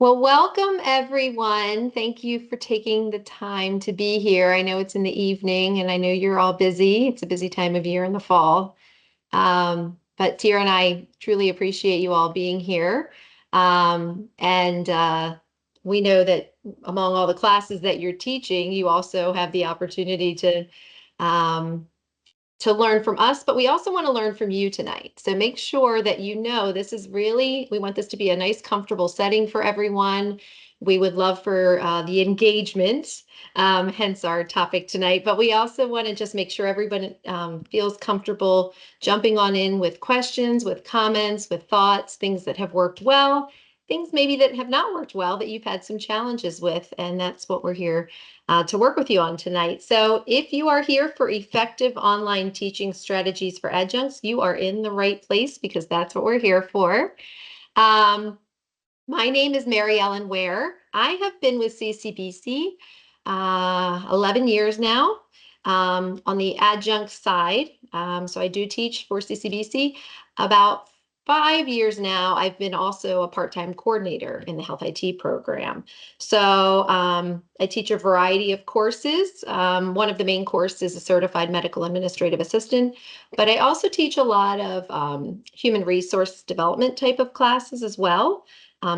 Well, welcome everyone. Thank you for taking the time to be here. I know it's in the evening and I know you're all busy. It's a busy time of year in the fall. But Tira and I truly appreciate you all being here. And we know that among all the classes that you're teaching, you also have the opportunity um, to learn from us, but we also want to learn from you tonight. So make sure that you know this is really, we want this to be a nice, comfortable setting for everyone. We would love for the engagement, hence our topic tonight. But we also want to just make sure everyone feels comfortable jumping on in with questions, with comments, with thoughts, things that have worked well, things maybe that have not worked well that you've had some challenges with. And that's what we're here to work with you on tonight. So if you are here for effective online teaching strategies for adjuncts, you are in the right place because that's what we're here for. My name is Mary Ellen Ware. I have been with CCBC 11 years now on the adjunct side. So I do teach for CCBC. About 5 years now, I've been also a part-time coordinator in the Health IT program. So I teach a variety of courses. One of the main courses is a certified medical administrative assistant, but I also teach a lot of human resource development type of classes as well.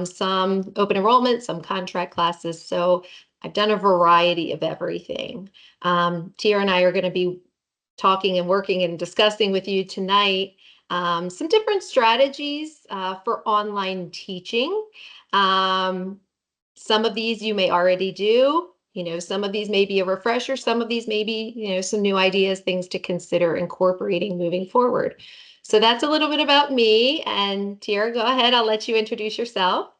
Some open enrollment, some contract classes. So I've done a variety of everything. Tia and I are going to be talking and working and discussing with you tonight some different strategies for online teaching. Some of these you may already do. Some of these may be a refresher. Some of these may be, some new ideas, things to consider incorporating moving forward. So that's a little bit about me. And Tiara, go ahead. I'll let you introduce yourself.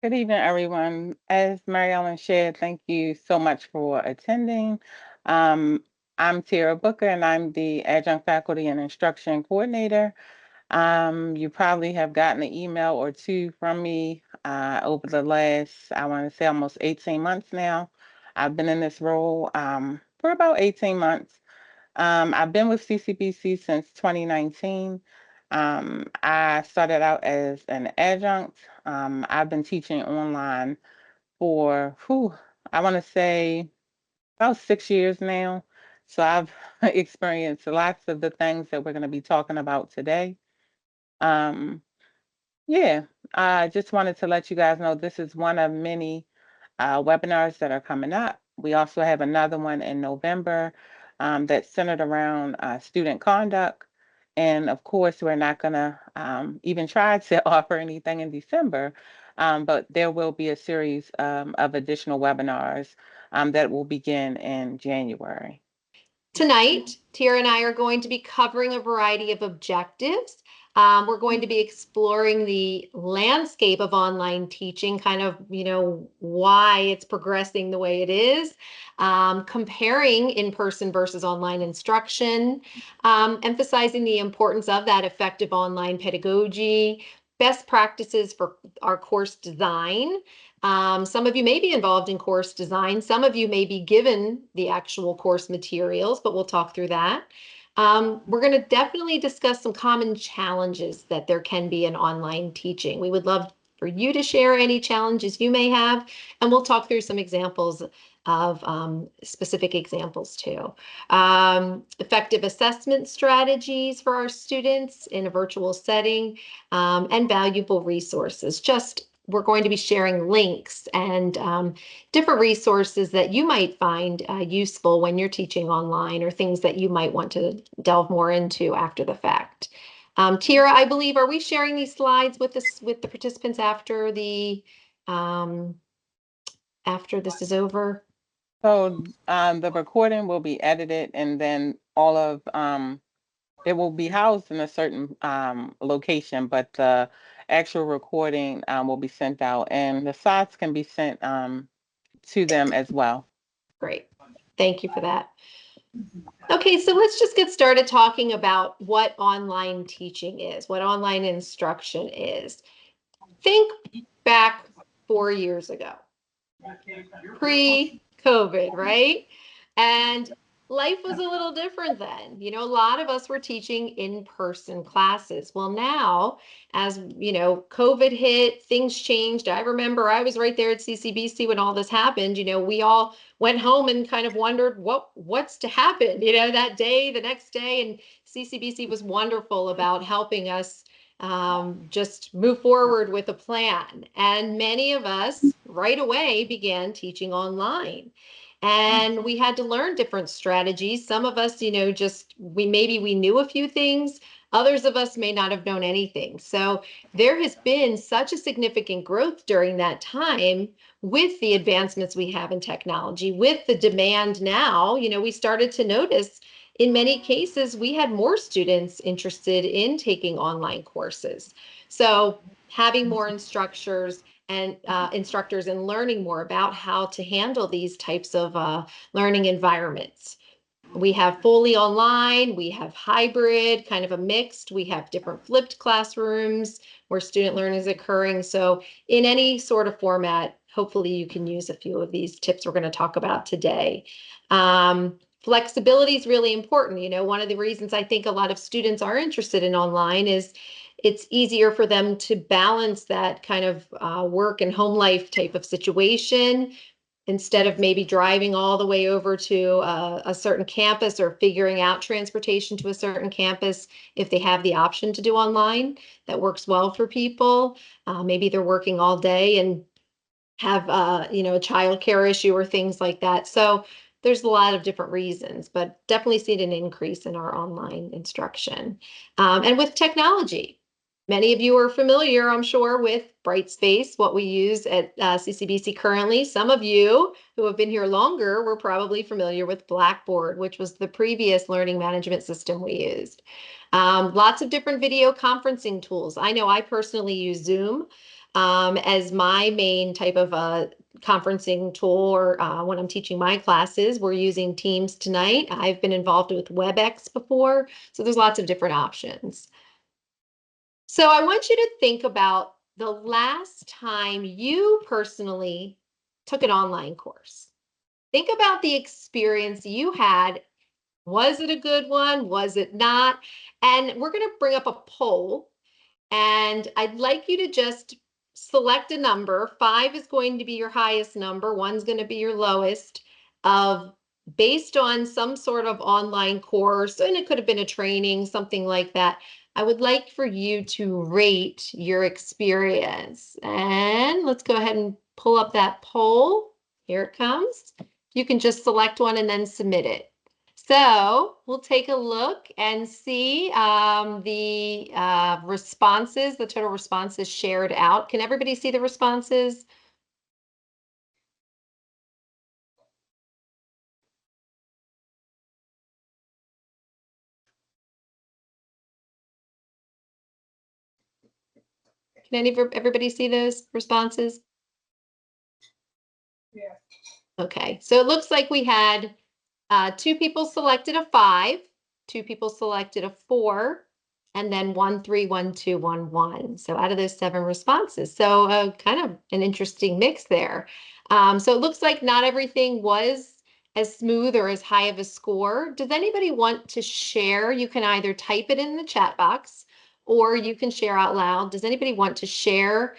Good evening, everyone. As Mary Ellen shared, thank you so much for attending. Um, I'm Tara Booker, and I'm the Adjunct Faculty and Instruction Coordinator. You probably have gotten an email or two from me over the last, I want to say, almost 18 months now. I've been in this role for about 18 months. I've been with CCBC since 2019. I started out as an adjunct. I've been teaching online for, I want to say about 6 years now. So I've experienced lots of the things that we're going to be talking about today. Um, yeah, I just wanted to let you guys know this is one of many webinars that are coming up. We also have another one in November that's centered around student conduct. And of course, we're not going to even try to offer anything in December, but there will be a series of additional webinars that will begin in January. Tonight, Tira and I are going to be covering a variety of objectives. We're going to be exploring the landscape of online teaching, kind of, why it's progressing the way it is, comparing in-person versus online instruction, emphasizing the importance of that effective online pedagogy, best practices for our course design. Some of you may be involved in course design. Some of you may be given the actual course materials, but we'll talk through that. We're going to definitely discuss some common challenges that there can be in online teaching. We would love for you to share any challenges you may have, and we'll talk through some examples of specific examples too. Effective assessment strategies for our students in a virtual setting, and valuable resources. We're going to be sharing links and different resources that you might find useful when you're teaching online or things that you might want to delve more into after the fact. Tira, I believe, are we sharing these slides with the participants after this is over? So the recording will be edited and then all of it will be housed in a certain location, but the actual recording will be sent out, and the slides can be sent to them as well. Great. Thank you for that. Okay, so let's just get started talking about what online teaching is, what online instruction is. Think back 4 years ago, pre-COVID, right? And life was a little different then. You know, a lot of us were teaching in-person classes. Well, now, as you know, COVID hit, things changed. I remember I was right there at CCBC when all this happened. You know, we all went home and kind of wondered what's to happen, you know, that day, the next day. And CCBC was wonderful about helping us just move forward with a plan. And many of us right away began teaching online. And we had to learn different strategies. Some of us, you know, just we knew a few things. Others of us may not have known anything. So there has been such a significant growth during that time with the advancements we have in technology, with the demand now. You know, we started to notice in many cases we had more students interested in taking online courses. So having more instructors and instructors and learning more about how to handle these types of learning environments. We have fully online, we have hybrid, kind of a mixed, we have different flipped classrooms where student learning is occurring. So in any sort of format, hopefully you can use a few of these tips we're going to talk about today. Flexibility is really important. You know, one of the reasons I think a lot of students are interested in online is it's easier for them to balance that kind of work and home life type of situation instead of maybe driving all the way over to a certain campus or figuring out transportation to a certain campus. If they have the option to do online, that works well for people. Maybe they're working all day and have you know, a childcare issue or things like that. So there's a lot of different reasons, but definitely seen an increase in our online instruction. And with technology, many of you are familiar, I'm sure, with Brightspace, what we use at CCBC currently. Some of you who have been here longer were probably familiar with Blackboard, which was the previous learning management system we used. Lots of different video conferencing tools. I know I personally use Zoom as my main type of conferencing tool, or when I'm teaching my classes. We're using Teams tonight. I've been involved with WebEx before, so there's lots of different options. So I want you to think about the last time you personally took an online course. Think about the experience you had. Was it a good one? Was it not? And we're going to bring up a poll, and I'd like you to just select a number. 5 is going to be your highest number, 1's going to be your lowest, of based on some sort of online course, and it could have been a training, something like that. I would like for you to rate your experience. And let's go ahead and pull up that poll. Here it comes. You can just select one and then submit it. So we'll take a look and see the responses, the total responses shared out. Can everybody see the responses? Can everybody see those responses? Yeah. Okay, so it looks like we had 2 people selected a 5, 2 people selected a 4, and then 1, 3, 1, 2, 1, 1. So out of those 7 responses, so kind of an interesting mix there. So it looks like not everything was as smooth or as high of a score. Does anybody want to share? You can either type it in the chat box or you can share out loud. Does anybody want to share?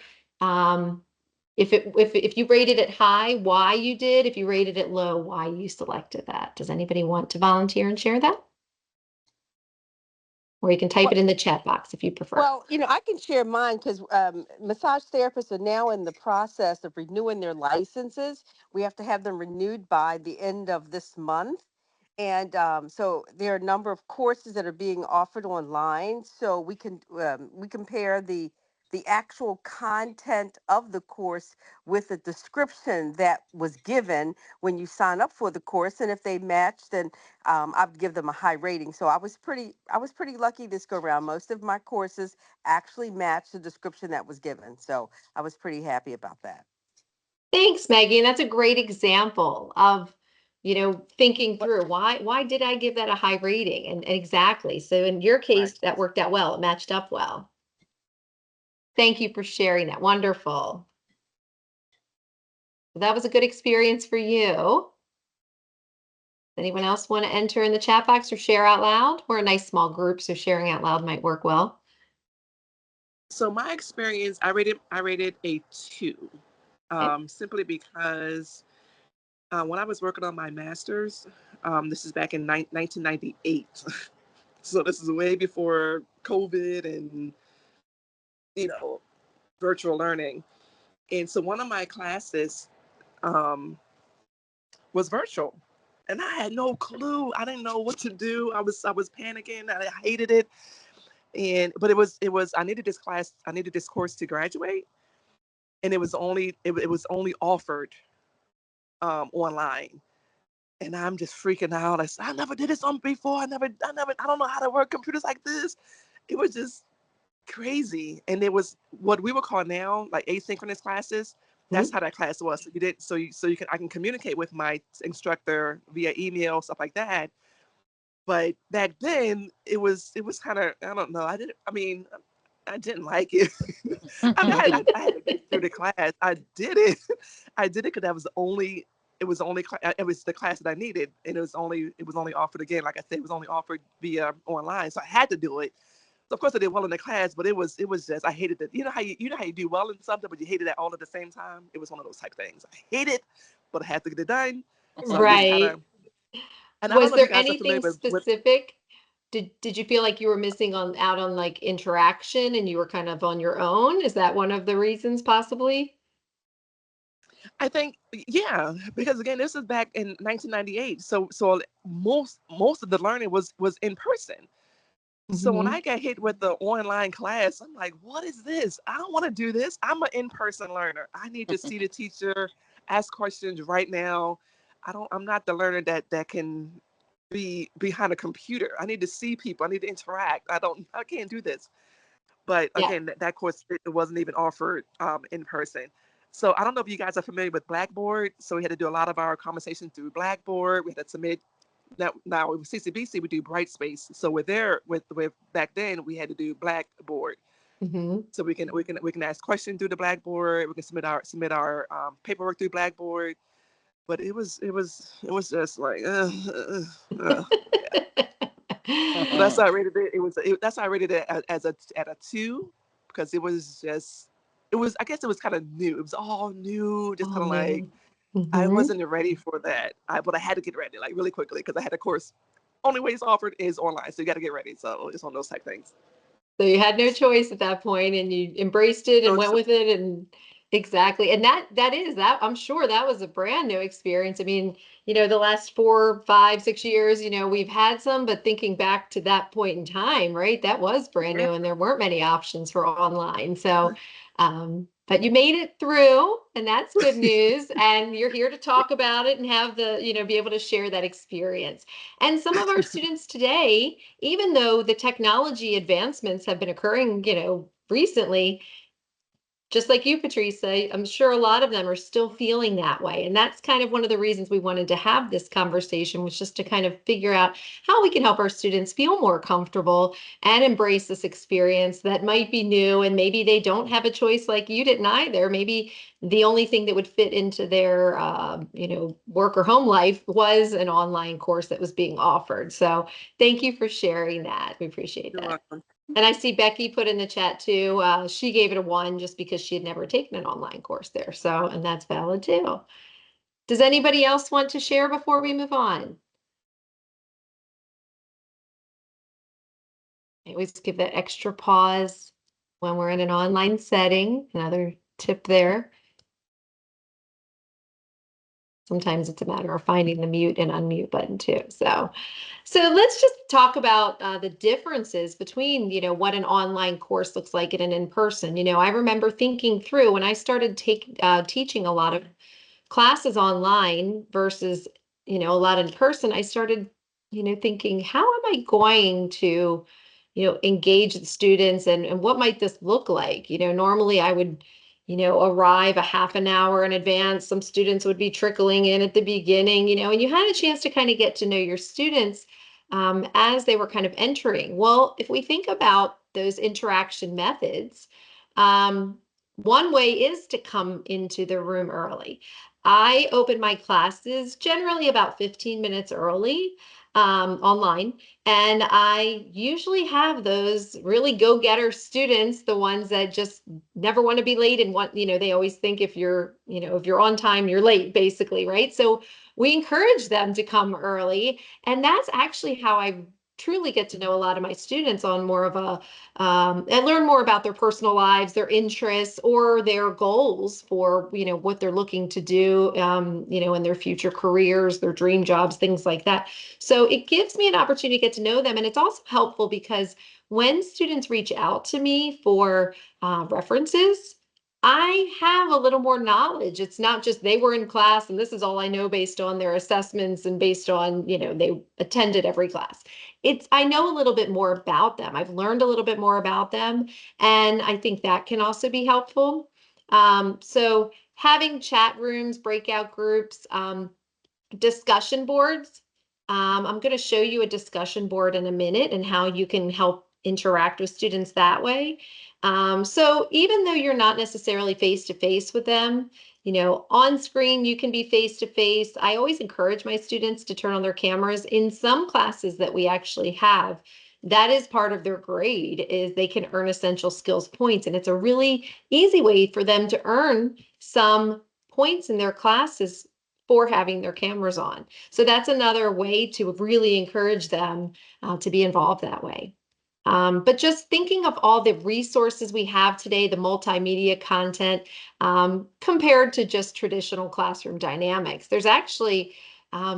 If you rated it high, why you did, if you rated it low, why you selected that. Does anybody want to volunteer and share that? Or you can type it in the chat box if you prefer. Well, I can share mine because massage therapists are now in the process of renewing their licenses. We have to have them renewed by the end of this month. And so there are a number of courses that are being offered online. So we compare the actual content of the course with the description that was given when you sign up for the course. And if they match, then I would give them a high rating. So I was pretty lucky this go around. Most of my courses actually matched the description that was given. So I was pretty happy about that. Thanks, Maggie. And that's a great example of, you know, thinking What? through why did I give that a high rating? And exactly. So in your Right. case, that worked out well. It matched up well. Thank you for sharing that. Wonderful. That was a good experience for you. Anyone else want to enter in the chat box or share out loud? We're a nice small group, so sharing out loud might work well. So my experience, I rated a 2, simply because when I was working on my master's, this is back in 1998. So this is way before COVID and, virtual learning. And so one of my classes was virtual. And I had no clue. I didn't know what to do. I was panicking. I hated it. But it was I needed this course to graduate, and it was only offered online. And I'm just freaking out. I never did this on before. I don't know how to work computers like this. It was just crazy. And it was what we would call now like asynchronous classes. That's how that class was. So I can communicate with my instructor via email, stuff like that. But back then it was kind of, I don't know. I didn't like it. I had to get through the class. I did it. I did it because it was the class that I needed, and it was only offered, again, like I said, it was only offered via online, so I had to do it. So of course I did well in the class, but it was just, I hated it. You know how you do well in something, but you hated it all at the same time. It was one of those type things. I hate it, but I had to get it done. So I just kind Right. of, and I Was don't know if you there guys are familiar anything with. specific? Did you feel like you were missing out on like interaction and you were kind of on your own? Is that one of the reasons possibly? I think, yeah, because again, this is back in 1998. So most of the learning was in person. So when I got hit with the online class, I'm like, what is this? I don't want to do this. I'm an in-person learner. I need to see the teacher, ask questions right now. I'm not the learner that can be behind a computer. I need to see people. I need to interact. I can't do this. But Yeah. again, that course, it wasn't even offered in person. So I don't know if you guys are familiar with Blackboard. So we had to do a lot of our conversations through Blackboard. We had to submit. Now with CCBC, we do Brightspace. So with back then, we had to do Blackboard. So we can ask questions through the Blackboard. We can submit our paperwork through Blackboard. But it was just like. So that's how I rated it. That's how I rated it as at a 2, because it was just, I guess it was kind of new. It was all new, just Oh, kind of like, I no. wasn't ready for that. But I had to get ready like really quickly because I had a course. Only way it's offered is online, so you got to get ready. So it's one of those type things. So you had no choice at that point and you embraced it and So, went with it, and exactly. And that I'm sure that was a brand new experience. I mean, the last 4, 5, 6 years, we've had some, but thinking back to that point in time, right? That was brand yeah, new and there weren't many options for online. So, but you made it through, and that's good news. And you're here to talk about it and have be able to share that experience. And some of our students today, even though the technology advancements have been occurring, recently, just like you, Patrice, I'm sure a lot of them are still feeling that way. And that's kind of one of the reasons we wanted to have this conversation, was just to kind of figure out how we can help our students feel more comfortable and embrace this experience that might be new. And maybe they don't have a choice like you didn't either. Maybe the only thing that would fit into their, work or home life was an online course that was being offered. So thank you for sharing that. We appreciate you're that. welcome. And I see Becky put in the chat too. She gave it a 1 just because she had never taken an online course there. So, and that's valid too. Does anybody else want to share before we move on? I always give that extra pause when we're in an online setting. Another tip there. Sometimes it's a matter of finding the mute and unmute button too. So let's just talk about the differences between, what an online course looks like and an in-person. I remember thinking through when I started teaching a lot of classes online versus, a lot in person, I started, thinking, how am I going to, engage the students, and what might this look like? Normally I would, arrive a half an hour in advance. Some students would be trickling in at the beginning, and you had a chance to kind of get to know your students as they were kind of entering. Well, if we think about those interaction methods, one way is to come into the room early. I open my classes generally about 15 minutes early online, and I usually have those really go-getter students, the ones that just never want to be late and want, they always think if you're, if you're on time, you're late, basically, right? So we encourage them to come early, and that's actually how I truly get to know a lot of my students on more of a and learn more about their personal lives, their interests, or their goals for, what they're looking to do, in their future careers, their dream jobs, things like that. So it gives me an opportunity to get to know them. And it's also helpful because when students reach out to me for references, I have a little more knowledge. It's not just they were in class and this is all I know based on their assessments and based on, they attended every class. I know a little bit more about them. I've learned a little bit more about them, and I think that can also be helpful. So having chat rooms, breakout groups, discussion boards. I'm going to show you a discussion board in a minute and how you can help interact with students that way. So even though you're not necessarily face to face with them, on screen you can be face to face. I always encourage my students to turn on their cameras. In some classes that we actually have, that is part of their grade, is they can earn essential skills points. And it's a really easy way for them to earn some points in their classes for having their cameras on. So that's another way to really encourage them to be involved that way. But just thinking of all the resources we have today, the multimedia content, compared to just traditional classroom dynamics, there's actually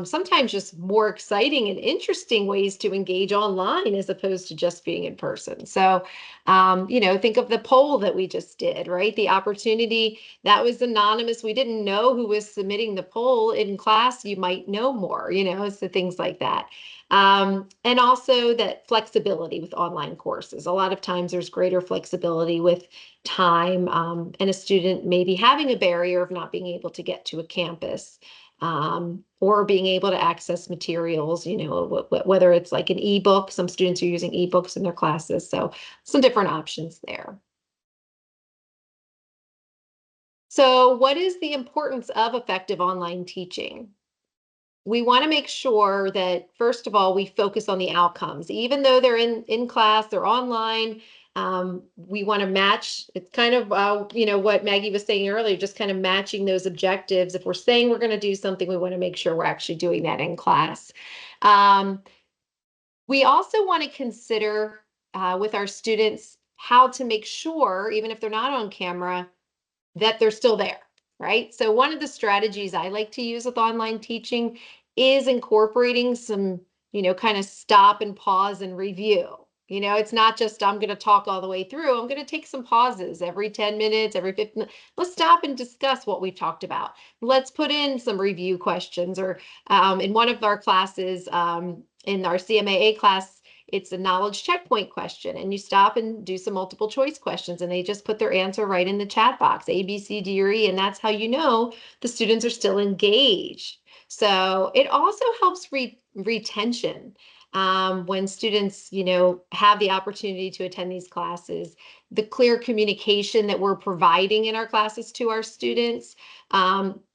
sometimes just more exciting and interesting ways to engage online as opposed to just being in person. So, think of the poll that we just did, right? The opportunity that was anonymous. We didn't know who was submitting the poll. In class, you might know more, so things like that. And also that flexibility with online courses. A lot of times there's greater flexibility with time, and a student maybe having a barrier of not being able to get to a campus, or being able to access materials, whether it's like an ebook. Some students are using ebooks in their classes. So some different options there. So what is the importance of effective online teaching? We want to make sure that, first of all, we focus on the outcomes. Even though they're in class, they're online, we want to match. It's kind of, what Maggie was saying earlier, just kind of matching those objectives. If we're saying we're going to do something, we want to make sure we're actually doing that in class. We also want to consider with our students how to make sure, even if they're not on camera, that they're still there, right? So one of the strategies I like to use with online teaching is incorporating some, kind of stop and pause and review. It's not just I'm going to talk all the way through. I'm going to take some pauses every 10 minutes, every 15 minutes. Let's stop and discuss what we've talked about. Let's put in some review questions, or in one of our classes, in our CMAA class, it's a knowledge checkpoint question, and you stop and do some multiple choice questions, and they just put their answer right in the chat box, A, B, C, D, or E, and that's how you know the students are still engaged. So it also helps retention. When students, have the opportunity to attend these classes, the clear communication that we're providing in our classes to our students,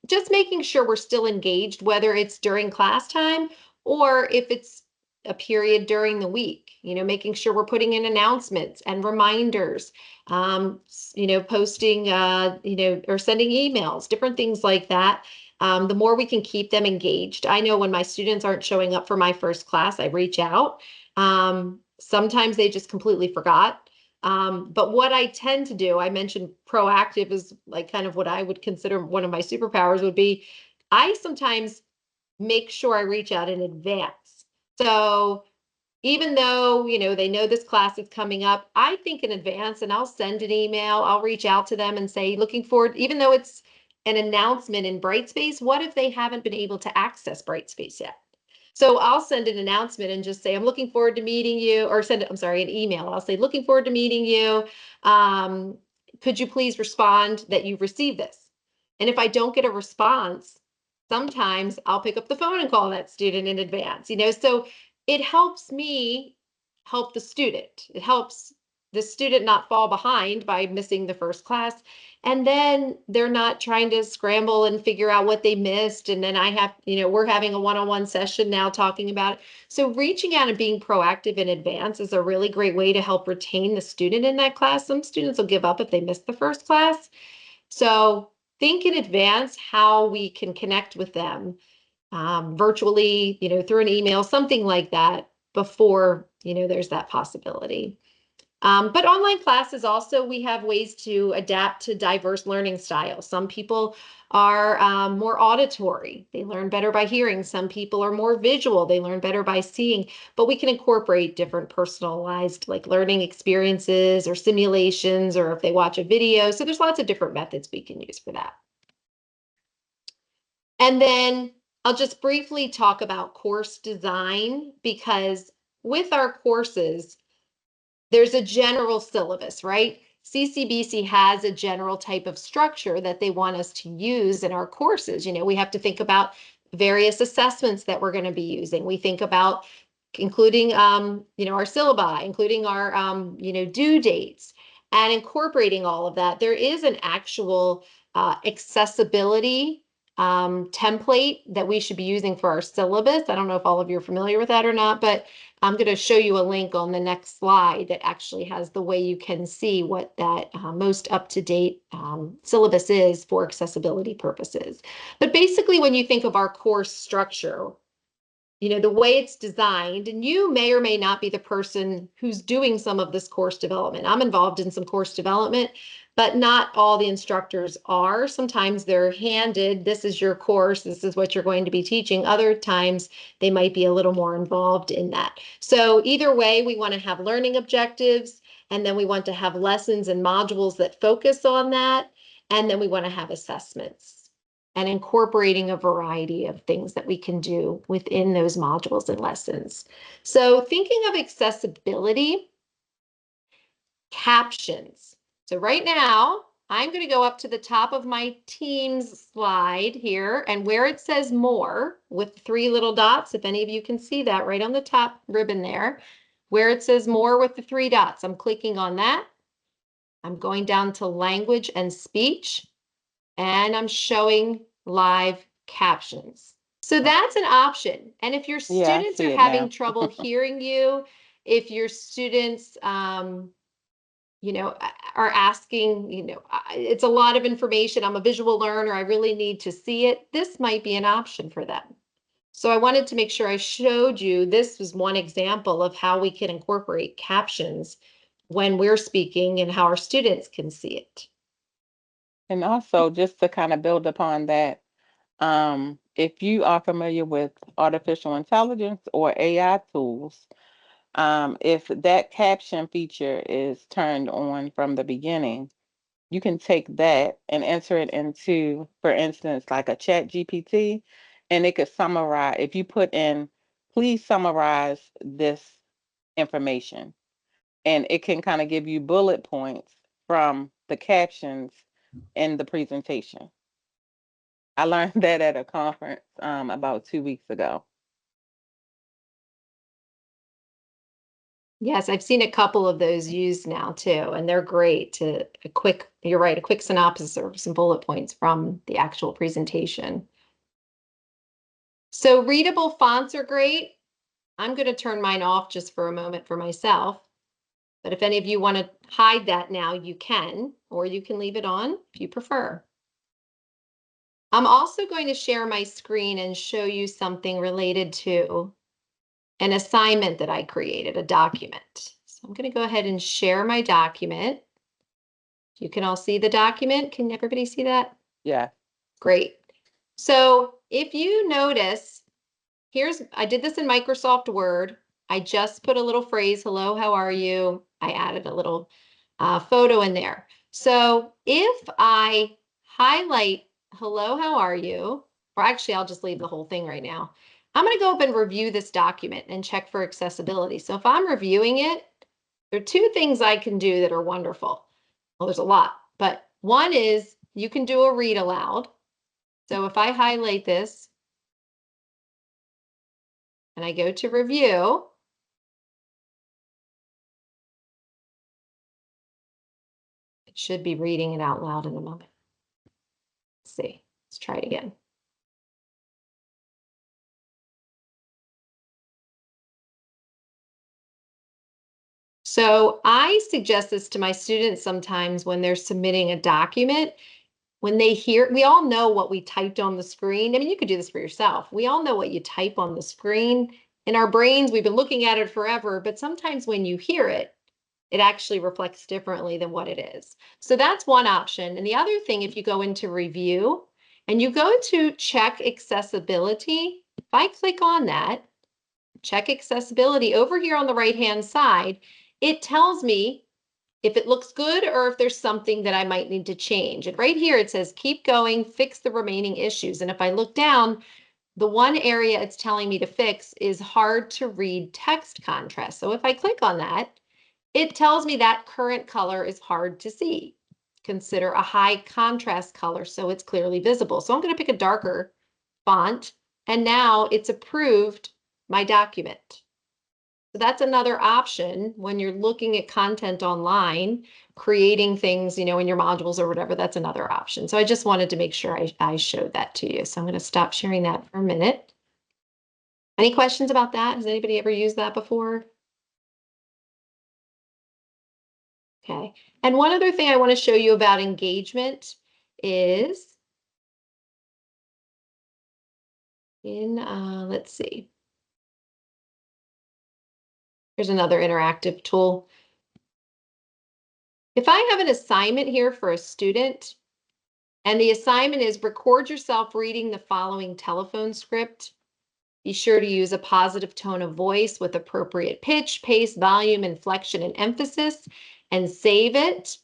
just making sure we're still engaged, whether it's during class time or if it's a period during the week, making sure we're putting in announcements and reminders, posting, or sending emails, different things like that. The more we can keep them engaged. I know when my students aren't showing up for my first class, I reach out. Sometimes they just completely forgot. But what I tend to do, I mentioned proactive is like kind of what I would consider one of my superpowers would be, I sometimes make sure I reach out in advance. So even though, they know this class is coming up, I think in advance and I'll send an email, I'll reach out to them and say, looking forward, even though it's an announcement in Brightspace, what if they haven't been able to access Brightspace yet? So I'll send an announcement and just say, I'm looking forward to meeting you, or an email. I'll say, looking forward to meeting you. Could you please respond that you've received this? And if I don't get a response, sometimes I'll pick up the phone and call that student in advance, so it helps me help the student. It helps the student not fall behind by missing the first class. And then they're not trying to scramble and figure out what they missed. And then I have, we're having a one-on-one session now talking about it. So reaching out and being proactive in advance is a really great way to help retain the student in that class. Some students will give up if they miss the first class. So think in advance how we can connect with them virtually, through an email, something like that before, there's that possibility. But online classes also, we have ways to adapt to diverse learning styles. Some people are more auditory. They learn better by hearing. Some people are more visual. They learn better by seeing. But we can incorporate different personalized like learning experiences or simulations, or if they watch a video. So there's lots of different methods we can use for that. And then I'll just briefly talk about course design, because with our courses, there's a general syllabus, right? CCBC has a general type of structure that they want us to use in our courses. We have to think about various assessments that we're going to be using. We think about including, our syllabi, including our, due dates, and incorporating all of that. There is an actual accessibility template that we should be using for our syllabus. I don't know if all of you are familiar with that or not, but I'm going to show you a link on the next slide that actually has the way you can see what that most up-to-date syllabus is for accessibility purposes. But basically, when you think of our course structure, the way it's designed, and you may or may not be the person who's doing some of this course development. I'm involved in some course development, but not all the instructors are. Sometimes they're handed, this is your course, this is what you're going to be teaching. Other times they might be a little more involved in that. So either way, we want to have learning objectives, and then we want to have lessons and modules that focus on that, and then we want to have assessments and incorporating a variety of things that we can do within those modules and lessons. So thinking of accessibility, captions. So right now, I'm going to go up to the top of my Teams slide here, and where it says more with 3 little dots, if any of you can see that right on the top ribbon there, where it says more with the 3 dots, I'm clicking on that. I'm going down to language and speech, and I'm showing live captions. So that's an option. And if your Yeah, I students see are it having now. trouble hearing you, if your students, are asking, it's a lot of information, I'm a visual learner, I really need to see it, this might be an option for them. So I wanted to make sure I showed you, this was one example of how we can incorporate captions when we're speaking and how our students can see it. And also, just to kind of build upon that, if you are familiar with artificial intelligence or AI tools, if that caption feature is turned on from the beginning, you can take that and enter it into, for instance, like a chat GPT, and it could summarize. If you put in, please summarize this information, and it can kind of give you bullet points from the captions in the presentation. I learned that at a conference about 2 weeks ago. Yes, I've seen a couple of those used now too, and they're great to you're right, a quick synopsis or some bullet points from the actual presentation. So readable fonts are great. I'm going to turn mine off just for a moment for myself. But if any of you want to hide that now, you can, or you can leave it on if you prefer. I'm also going to share my screen and show you something related to an assignment that I created, a document. So I'm going to go ahead and share my document. You can all see the document. Can everybody see that? Yeah. Great. So if you notice, I did this in Microsoft Word. I just put a little phrase, hello, how are you? I added a little photo in there. So if I highlight, hello, how are you? Or actually, I'll just leave the whole thing right now. I'm going to go up and review this document and check for accessibility. So if I'm reviewing it, there are 2 things I can do that are wonderful. Well, there's a lot, but one is you can do a read aloud. So if I highlight this and I go to review, It should be reading it out loud in a moment. Let's see. Let's try it again. So I suggest this to my students sometimes when they're submitting a document. When they hear, we all know what we typed on the screen. I mean, you could do this for yourself. We all know what you type on the screen. In our brains, we've been looking at it forever, but sometimes when you hear it, it actually reflects differently than what it is. So that's one option. And the other thing, if you go into review and you go to check accessibility, if I click on that, check accessibility over here on the right-hand side, it tells me if it looks good or if there's something that I might need to change. And right here it says, keep going, fix the remaining issues. And if I look down, the one area it's telling me to fix is hard to read text contrast. So if I click on that, it tells me that current color is hard to see. Consider a high contrast color so it's clearly visible. So I'm going to pick a darker font, and now it's approved my document. So that's another option when you're looking at content online, creating things, in your modules or whatever, that's another option. So I just wanted to make sure I showed that to you. So I'm going to stop sharing that for a minute. Any questions about that? Has anybody ever used that before? Okay. And one other thing I want to show you about engagement is let's see. Here's another interactive tool. If I have an assignment here for a student, and the assignment is record yourself reading the following telephone script. Be sure to use a positive tone of voice with appropriate pitch, pace, volume, inflection, and emphasis, and save it.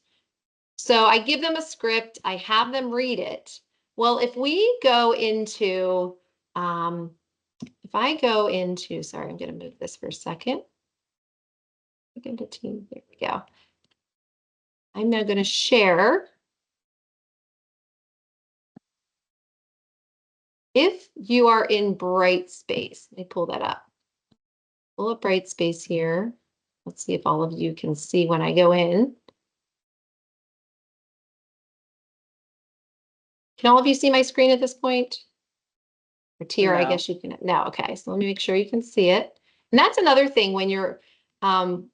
So I give them a script, I have them read it. Well, if we go into, sorry, I'm going to move this for a second. Look into team, there we go. I'm now going to share. If you are in Brightspace, let me pull that up. Pull up Brightspace here. Let's see if all of you can see when I go in. Can all of you see my screen at this point? Or Tier, I No. guess you can. No, okay. So let me make sure you can see it. And that's another thing when you're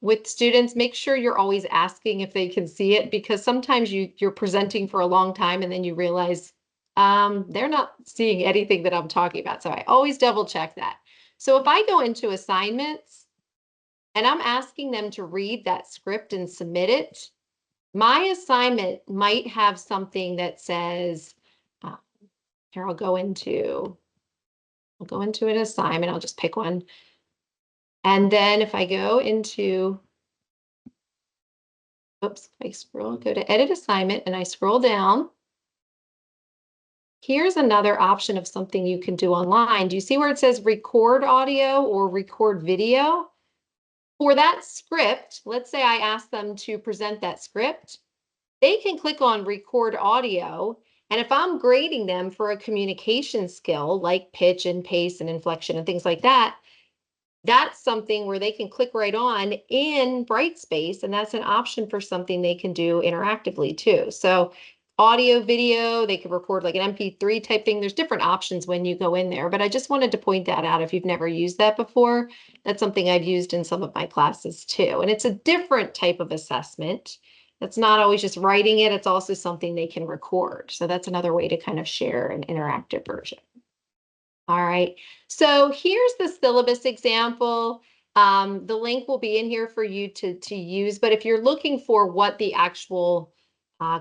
with students, make sure you're always asking if they can see it, because sometimes you're presenting for a long time and then you realize they're not seeing anything that I'm talking about. So I always double check that. So if I go into assignments and I'm asking them to read that script and submit it, my assignment might have something that says, here I'll go into an assignment. I'll just pick one. And then if I go into, oops, go to edit assignment and I scroll down. Here's another option of something you can do online. Do you see where it says record audio or record video? For that script, let's say I ask them to present that script, they can click on record audio. And if I'm grading them for a communication skill like pitch and pace and inflection and things like that, that's something where they can click right on in Brightspace, and that's an option for something they can do interactively too. So audio, video, they could record like an MP3 type thing. There's different options when you go in there, but I just wanted to point that out if you've never used that before. That's something I've used in some of my classes too. And it's a different type of assessment. It's not always just writing it, it's also something they can record. So that's another way to kind of share an interactive version. All right, so here's the syllabus example. The link will be in here for you to use, but if you're looking for what the actual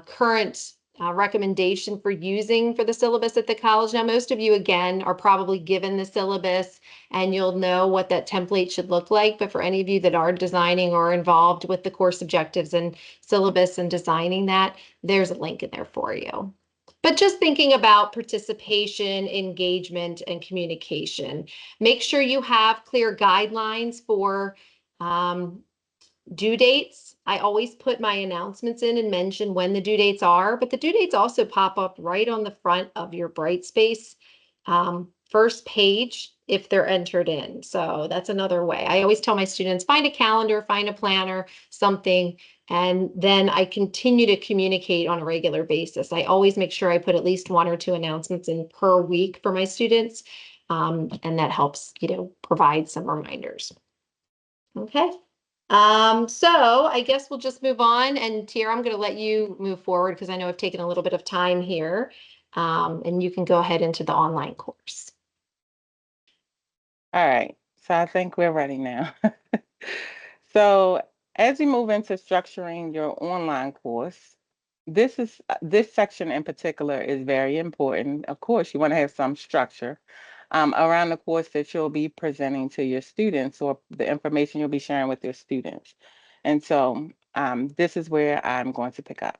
current recommendation for using for the syllabus at the college, now most of you, again, are probably given the syllabus and you'll know what that template should look like, but for any of you that are designing or involved with the course objectives and syllabus and designing that, there's a link in there for you. But just thinking about participation, engagement, and communication. Make sure you have clear guidelines for due dates. I always put my announcements in and mention when the due dates are, but the due dates also pop up right on the front of your Brightspace first page. if they're entered in. So that's another way. I always tell my students, find a calendar, find a planner, something, and then I continue to communicate on a regular basis. I always make sure I put at least 1 or 2 announcements in per week for my students. And that helps, provide some reminders. Okay. So I guess we'll just move on. And Tiara, I'm going to let you move forward because I know I've taken a little bit of time here. And you can go ahead into the online course. All right, so I think we're ready now. So as you move into structuring your online course, this section in particular is very important. Of course, you want to have some structure around the course that you'll be presenting to your students or the information you'll be sharing with your students. And so this is where I'm going to pick up.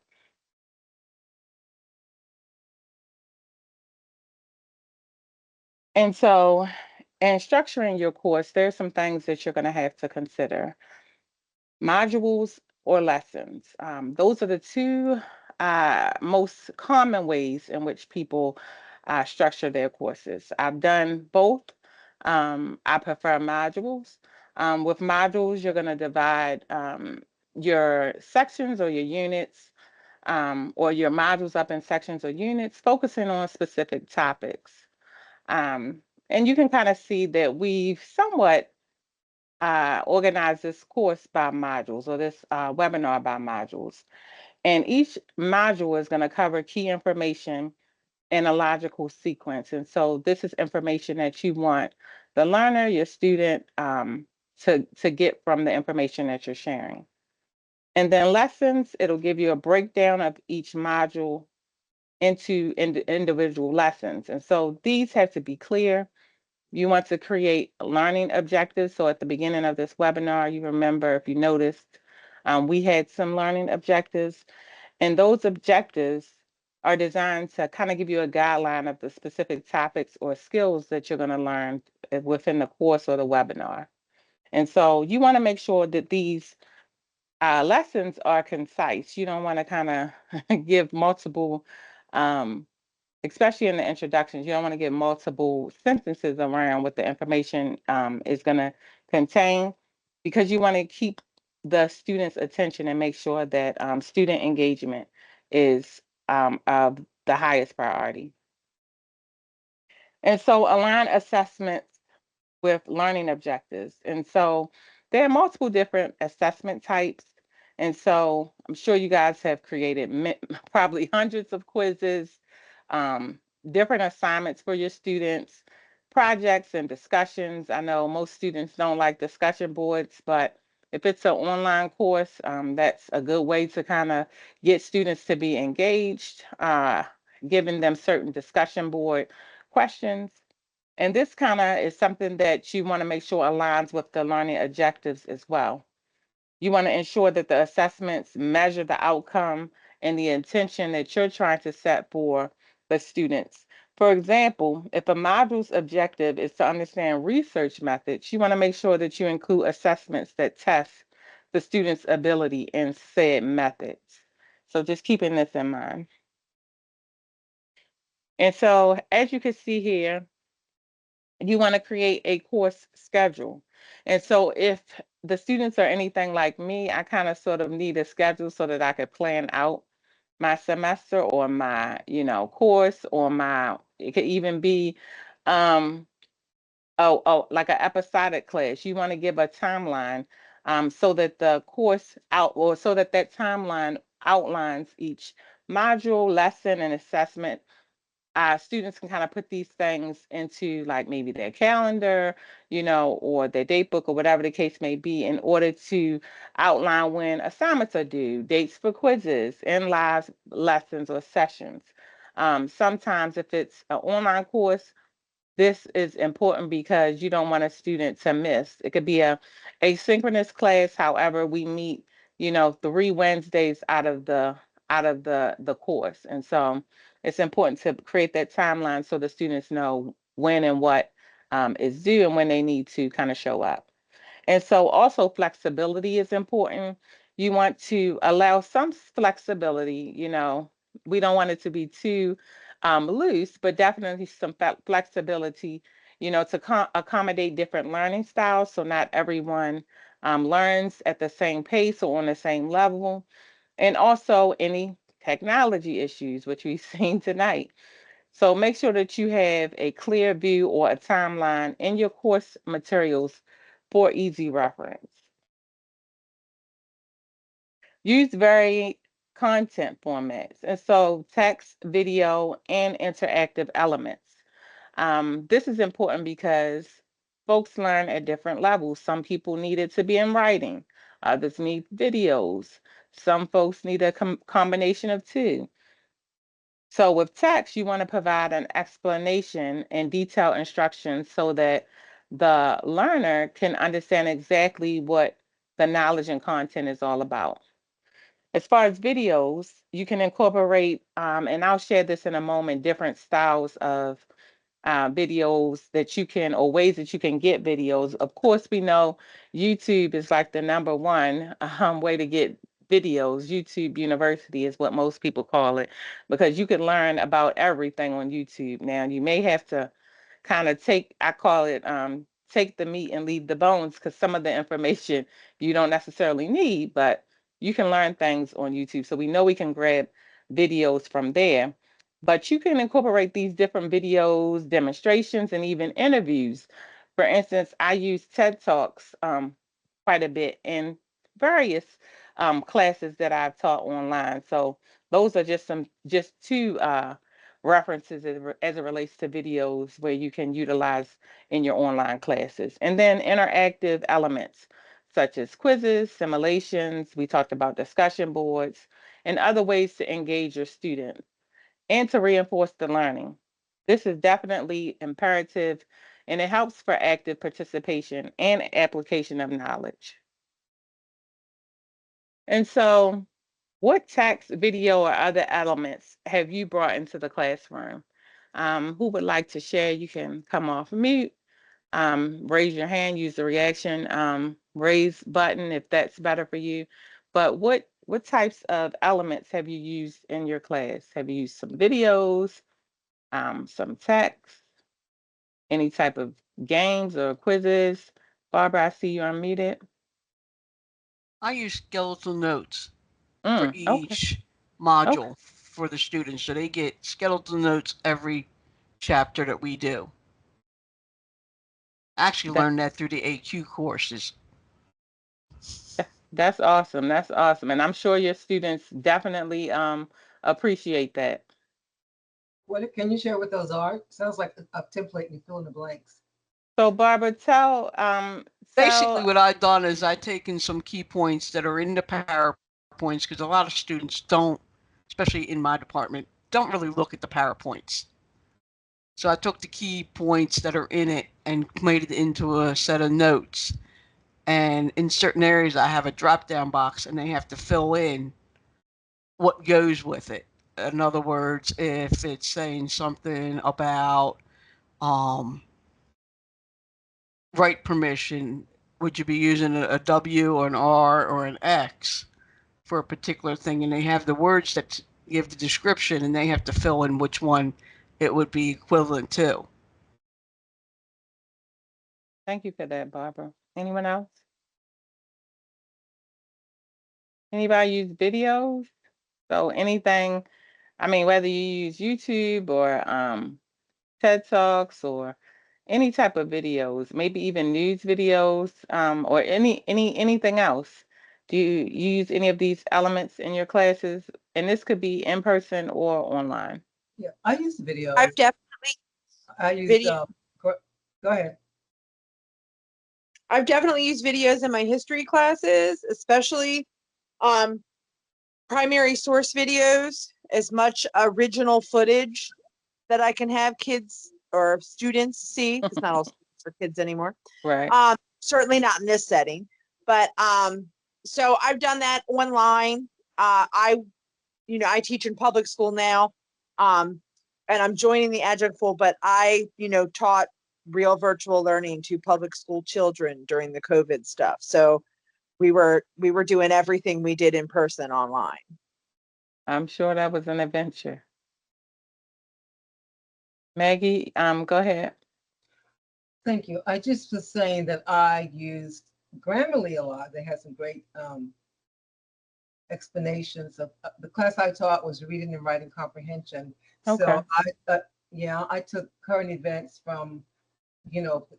And so in structuring your course, there's some things that you're going to have to consider. Modules or lessons. Those are the two most common ways in which people structure their courses. I've done both. I prefer modules. With modules, you're going to divide your sections or your units or your modules up in sections or units, focusing on specific topics. And you can kind of see that we've somewhat organize this course by modules or this webinar by modules. And each module is going to cover key information in a logical sequence. And so this is information that you want the learner, your student, to get from the information that you're sharing. And then lessons, it'll give you a breakdown of each module into individual lessons. And so these have to be clear. You want to create learning objectives. So at the beginning of this webinar, you remember, if you noticed, we had some learning objectives, and those objectives are designed to kind of give you a guideline of the specific topics or skills that you're going to learn within the course or the webinar. And so you want to make sure that these lessons are concise. You don't want to kind of give multiple especially in the introductions, you don't want to get multiple sentences around what the information is going to contain, because you want to keep the student's attention and make sure that student engagement is of the highest priority. And so align assessments with learning objectives. And so there are multiple different assessment types. And so I'm sure you guys have created probably hundreds of quizzes, different assignments for your students, projects and discussions. I know most students don't like discussion boards, but if it's an online course, that's a good way to kind of get students to be engaged, giving them certain discussion board questions. And this kind of is something that you want to make sure aligns with the learning objectives as well. You want to ensure that the assessments measure the outcome and the intention that you're trying to set for the students. For example, if a module's objective is to understand research methods, you want to make sure that you include assessments that test the student's ability in said methods. So just keeping this in mind. And so as you can see here, you want to create a course schedule. And so if the students are anything like me, I kind of sort of need a schedule so that I could plan out my semester or my, course, or it could even be like an episodic class. You want to give a timeline so that the course so that timeline outlines each module, lesson, and assessment. Students can kind of put these things into like maybe their calendar, or their date book or whatever the case may be, in order to outline when assignments are due, dates for quizzes, and live lessons or sessions. Sometimes if it's an online course, this is important because you don't want a student to miss. It could be a asynchronous class. However, we meet, 3 Wednesdays out of the course. And so it's important to create that timeline so the students know when and what is due and when they need to kind of show up. And so also flexibility is important. You want to allow some flexibility, we don't want it to be too loose, but definitely some flexibility, to accommodate different learning styles. So not everyone learns at the same pace or on the same level. And also any technology issues, which we've seen tonight. So make sure that you have a clear view or a timeline in your course materials for easy reference. Use varied content formats, and so text, video, and interactive elements. This is important because folks learn at different levels. Some people need it to be in writing, others need videos. Some folks need a combination of two. So with text, you want to provide an explanation and detailed instructions so that the learner can understand exactly what the knowledge and content is all about. As far as videos, you can incorporate, and I'll share this in a moment, different styles of videos that you can, or ways that you can get videos. Of course, we know YouTube is like the number one way to get videos. YouTube University is what most people call it, because you can learn about everything on YouTube. Now, you may have to kind of I call it, take the meat and leave the bones, because some of the information you don't necessarily need, but you can learn things on YouTube. So we know we can grab videos from there. But you can incorporate these different videos, demonstrations, and even interviews. For instance, I use TED Talks quite a bit in various classes that I've taught online. So those are just two references as it relates to videos where you can utilize in your online classes. And then interactive elements such as quizzes, simulations, we talked about discussion boards, and other ways to engage your students and to reinforce the learning. This is definitely imperative, and it helps for active participation and application of knowledge. And so, what text, video, or other elements have you brought into the classroom? Who would like to share? You can come off mute, raise your hand, use the reaction raise button if that's better for you. But what types of elements have you used in your class? Have you used some videos, some text, any type of games or quizzes? Barbara, I see you unmuted. I use skeletal notes for Okay. each Okay. module for the students. So they get skeletal notes every chapter that we do. I actually That, learned that through the AQ courses. that's awesome. That's awesome. And I'm sure your students definitely appreciate that. What can you share what those are? Sounds like a template and you fill in the blanks. So Barbara, Basically, what I've done is I've taken some key points that are in the PowerPoints, because a lot of students don't, especially in my department, don't really look at the PowerPoints. So I took the key points that are in it and made it into a set of notes. And in certain areas, I have a drop down box and they have to fill in what goes with it. In other words, if it's saying something about write permission, would you be using a W or an R or an X for a particular thing? And they have the words that give the description, and they have to fill in which one it would be equivalent to. thank you for that, Barbara. Anyone else? Anybody use videos? So anything, I mean, whether you use YouTube or TED Talks or any type of videos, maybe even news videos, or anything else. Do you use any of these elements in your classes? And this could be in person or online. Yeah, I use the videos. I've definitely I use video. go ahead. I've definitely used videos in my history classes, especially primary source videos, as much original footage that I can have kids or students see, because not all students are kids anymore. Right. Certainly not in this setting, but so I've done that online. I teach in public school now, and I'm joining the Adjunct School, but I taught real virtual learning to public school children during the COVID stuff. So we were doing everything we did in person online. I'm sure that was an adventure. Maggie, go ahead. Thank you. I just was saying that I used Grammarly a lot. They had some great explanations of the class I taught was reading and writing comprehension. Okay. So yeah, I took current events from,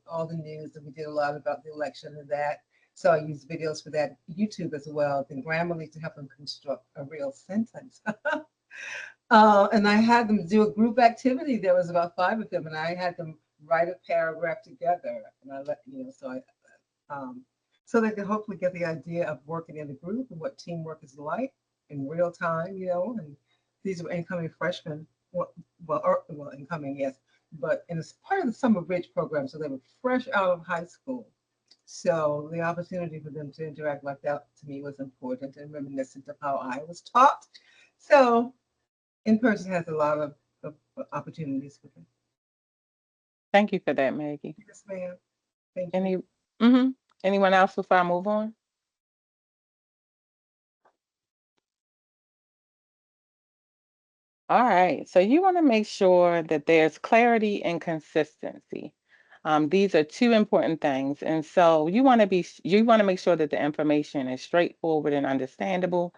all the news, and we did a lot about the election and that. So I used videos for that, YouTube as well, then Grammarly to help them construct a real sentence. And I had them do a group activity. There was about 5 of them, and I had them write a paragraph together. And I let so they could hopefully get the idea of working in a group and what teamwork is like in real time. And these were incoming freshmen. Well, incoming, yes, but in this part of the summer bridge program, so they were fresh out of high school. So the opportunity for them to interact like that to me was important and reminiscent of how I was taught. So in person has a lot of opportunities for them. Thank you for that, Maggie. Yes, ma'am. Thank you. Any mm-hmm. Anyone else before I move on? All right. So you want to make sure that there's clarity and consistency. These are two important things. And so you want to make sure that the information is straightforward and understandable.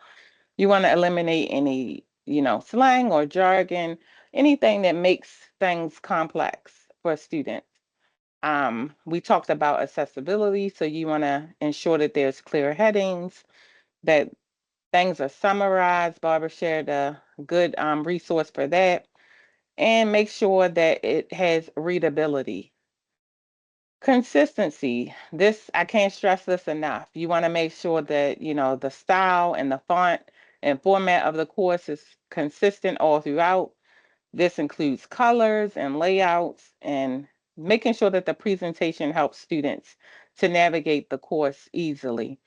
You want to eliminate any, slang or jargon, anything that makes things complex for students. We talked about accessibility, so you want to ensure that there's clear headings, that things are summarized. Barbara shared a good resource for that. And make sure that it has readability. Consistency. This, I can't stress this enough. You want to make sure that, the style and the font and format of the course is consistent all throughout. This includes colors and layouts and making sure that the presentation helps students to navigate the course easily.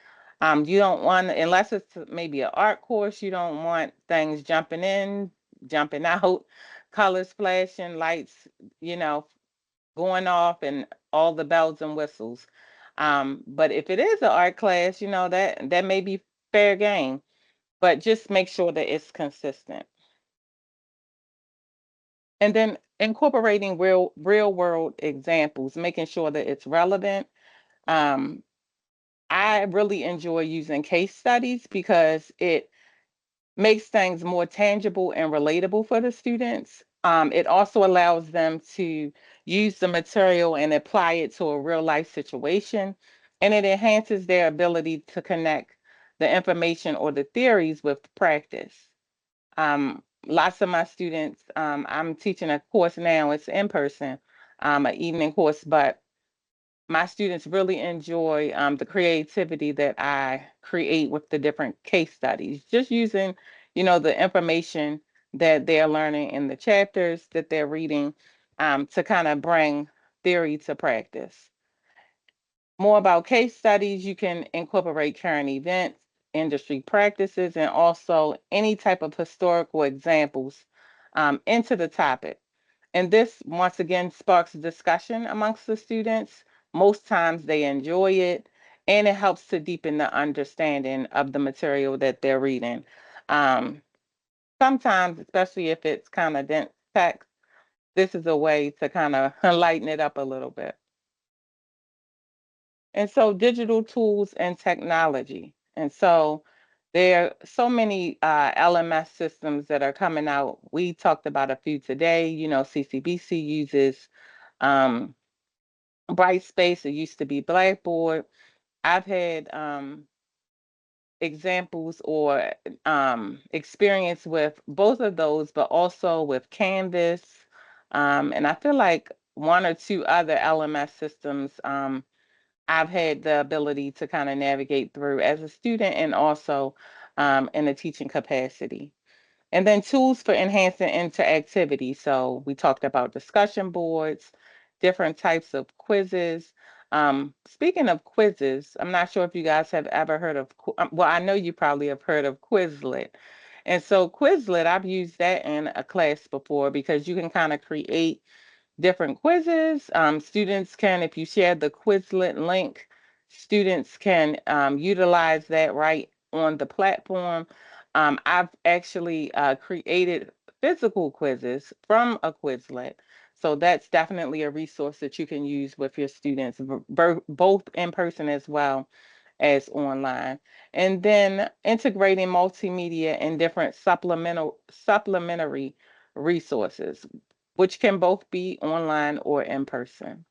You don't want, unless it's maybe an art course, you don't want things jumping in, jumping out, colors flashing, lights, you know, going off, and all the bells and whistles. But if it is an art class, that may be fair game, but just make sure that it's consistent. And then incorporating real world examples, making sure that it's relevant. Um, I really enjoy using case studies because it makes things more tangible and relatable for the students. It also allows them to use the material and apply it to a real life situation, and it enhances their ability to connect the information or the theories with practice. Lots of my students, I'm teaching a course now, it's in person, an evening course, but my students really enjoy the creativity that I create with the different case studies, just using, the information that they're learning in the chapters that they're reading to kind of bring theory to practice. More about case studies, you can incorporate current events, industry practices, and also any type of historical examples into the topic. And this, once again, sparks discussion amongst the students. Most times they enjoy it, and it helps to deepen the understanding of the material that they're reading. Um, Sometimes, especially if it's kind of dense text, this is a way to kind of lighten it up a little bit. And so digital tools and technology. And so there are so many LMS systems that are coming out. We talked about a few today. CCBC uses um, Brightspace. It used to be Blackboard. I've had examples or experience with both of those, but also with Canvas. And I feel like one or two other LMS systems I've had the ability to kind of navigate through as a student and also in a teaching capacity. And then tools for enhancing interactivity. So we talked about discussion boards, different types of quizzes. Speaking of quizzes, I'm not sure if you guys have ever heard of, well, I know you probably have heard of Quizlet. And so Quizlet, I've used that in a class before because you can kind of create different quizzes. Students can, if you share the Quizlet link, students can utilize that right on the platform. I've actually created physical quizzes from a Quizlet. So that's definitely a resource that you can use with your students, both in person as well as online. And then integrating multimedia and different supplementary resources, which can both be online or in person.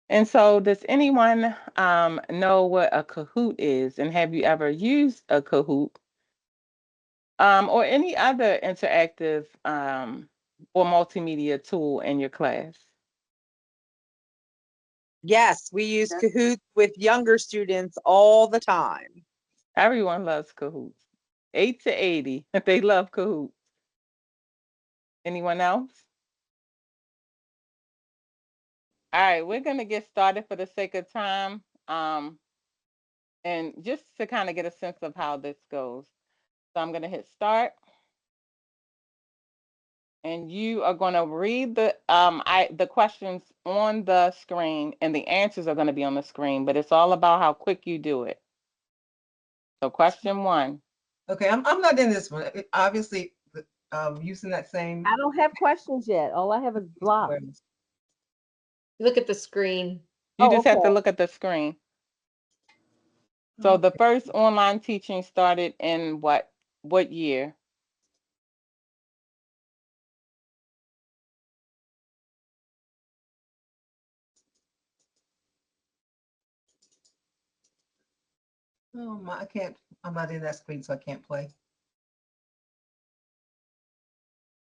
And so, does anyone know what a Kahoot is, and have you ever used a Kahoot or any other interactive or multimedia tool in your class? Yes, we use Kahoot with younger students all the time. Everyone loves Kahoots. 8 to 80, they love Kahoots. Anyone else? All right, we're going to get started for the sake of time. And just to kind of get a sense of how this goes. So I'm going to hit start. And you are going to read the questions on the screen, and the answers are going to be on the screen, but it's all about how quick you do it. So question 1. Okay, I'm not in this one. Obviously, using that same. I don't have questions yet. All I have is blocks. Look at the screen. You just have to Okay. look at the screen. So the first online teaching started in what year? Oh my, I can't. I'm not in that screen, so I can't play.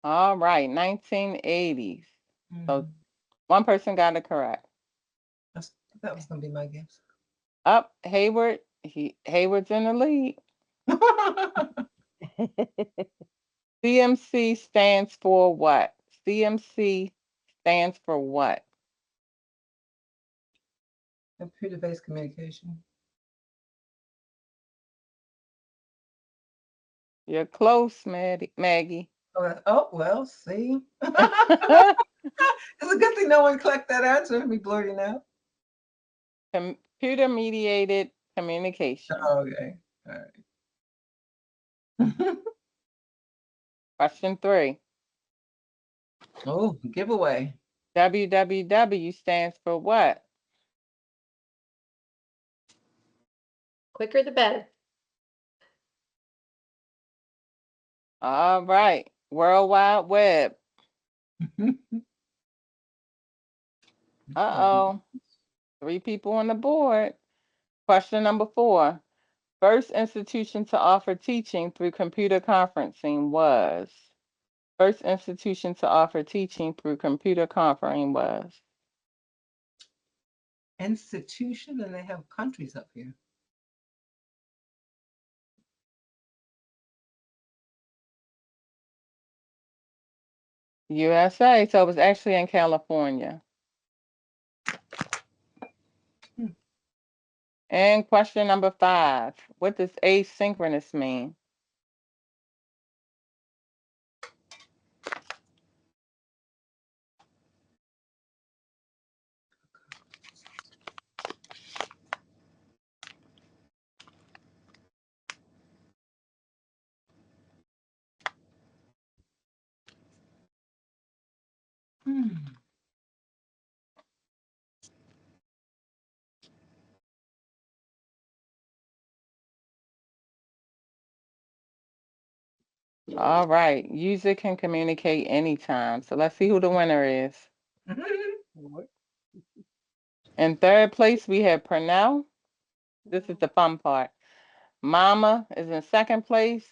All right, 1980s. So one person got it correct. That was gonna be my guess. Up, Hayward. Hayward's in the lead. CMC stands for what? CMC stands for what? Computer-based communication. You're close, Maggie. Oh well, see. It's a good thing no one clicked that answer. Me blurting out. Computer mediated communication. Okay. All right. Question 3. Oh, giveaway. WWW stands for what? Quicker the better. All right. World Wide Web. Uh-oh. 3 people on the board. Question number 4. First institution to offer teaching through computer conferencing was? First institution to offer teaching through computer conferencing was? Institution, and they have countries up here. USA. So it was actually in California. And question number 5. What does asynchronous mean? All right. User can communicate anytime. So let's see who the winner is. In third place, we have Purnell. This is the fun part. Mama is in second place.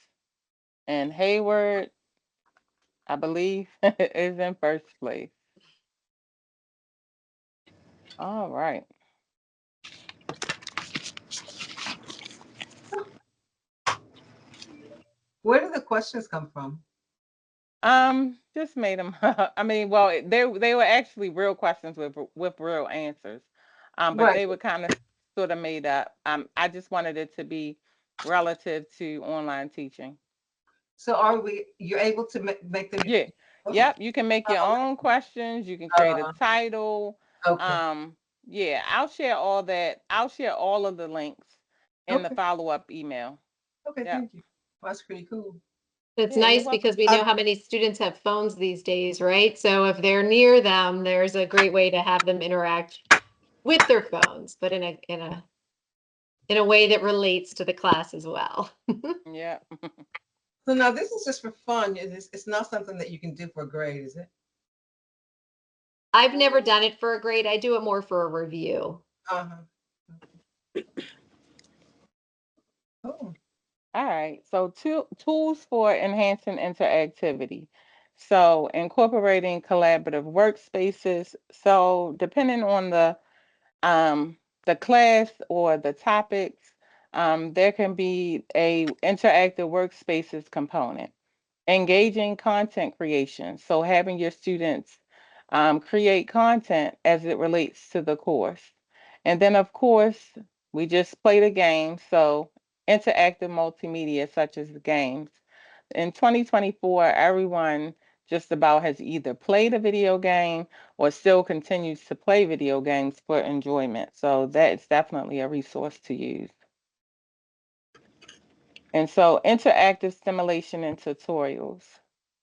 And Hayward, I believe, is in first place. All right. Where did the questions come from? Just made them. I mean, well, they were actually real questions with real answers. But Right. they were kind of sort of made up. I just wanted it to be relative to online teaching. So you're able to make them? Yeah. Okay. Yep. You can make your own questions. You can create a title. Okay. Yeah, I'll share all that. I'll share all of the links in the Okay. follow-up email. Okay. Yep. Thank you. Well, that's pretty cool. It's Yeah, you're nice welcome. because we know how many students have phones these days, right? So if they're near them, there's a great way to have them interact with their phones, but in a way that relates to the class as well. Yeah. So now this is just for fun. It's not something that you can do for a grade, is it? I've never done it for a grade. I do it more for a review. Uh-huh. Oh. All right. So tools for enhancing interactivity. So incorporating collaborative workspaces. So depending on the class or the topics, there can be a interactive workspaces component. Engaging content creation. So having your students create content as it relates to the course. And then, of course, we just played a game. So interactive multimedia, such as the games. In 2024, everyone just about has either played a video game or still continues to play video games for enjoyment. So that's definitely a resource to use. And so interactive stimulation and tutorials.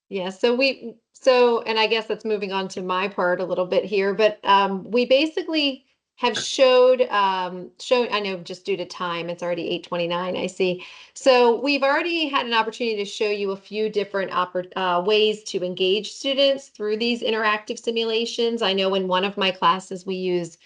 Yeah, and I guess that's moving on to my part a little bit here, but we basically have showed, I know just due to time, it's already 8:29, I see. So we've already had an opportunity to show you a few different ways to engage students through these interactive simulations. I know in one of my classes we use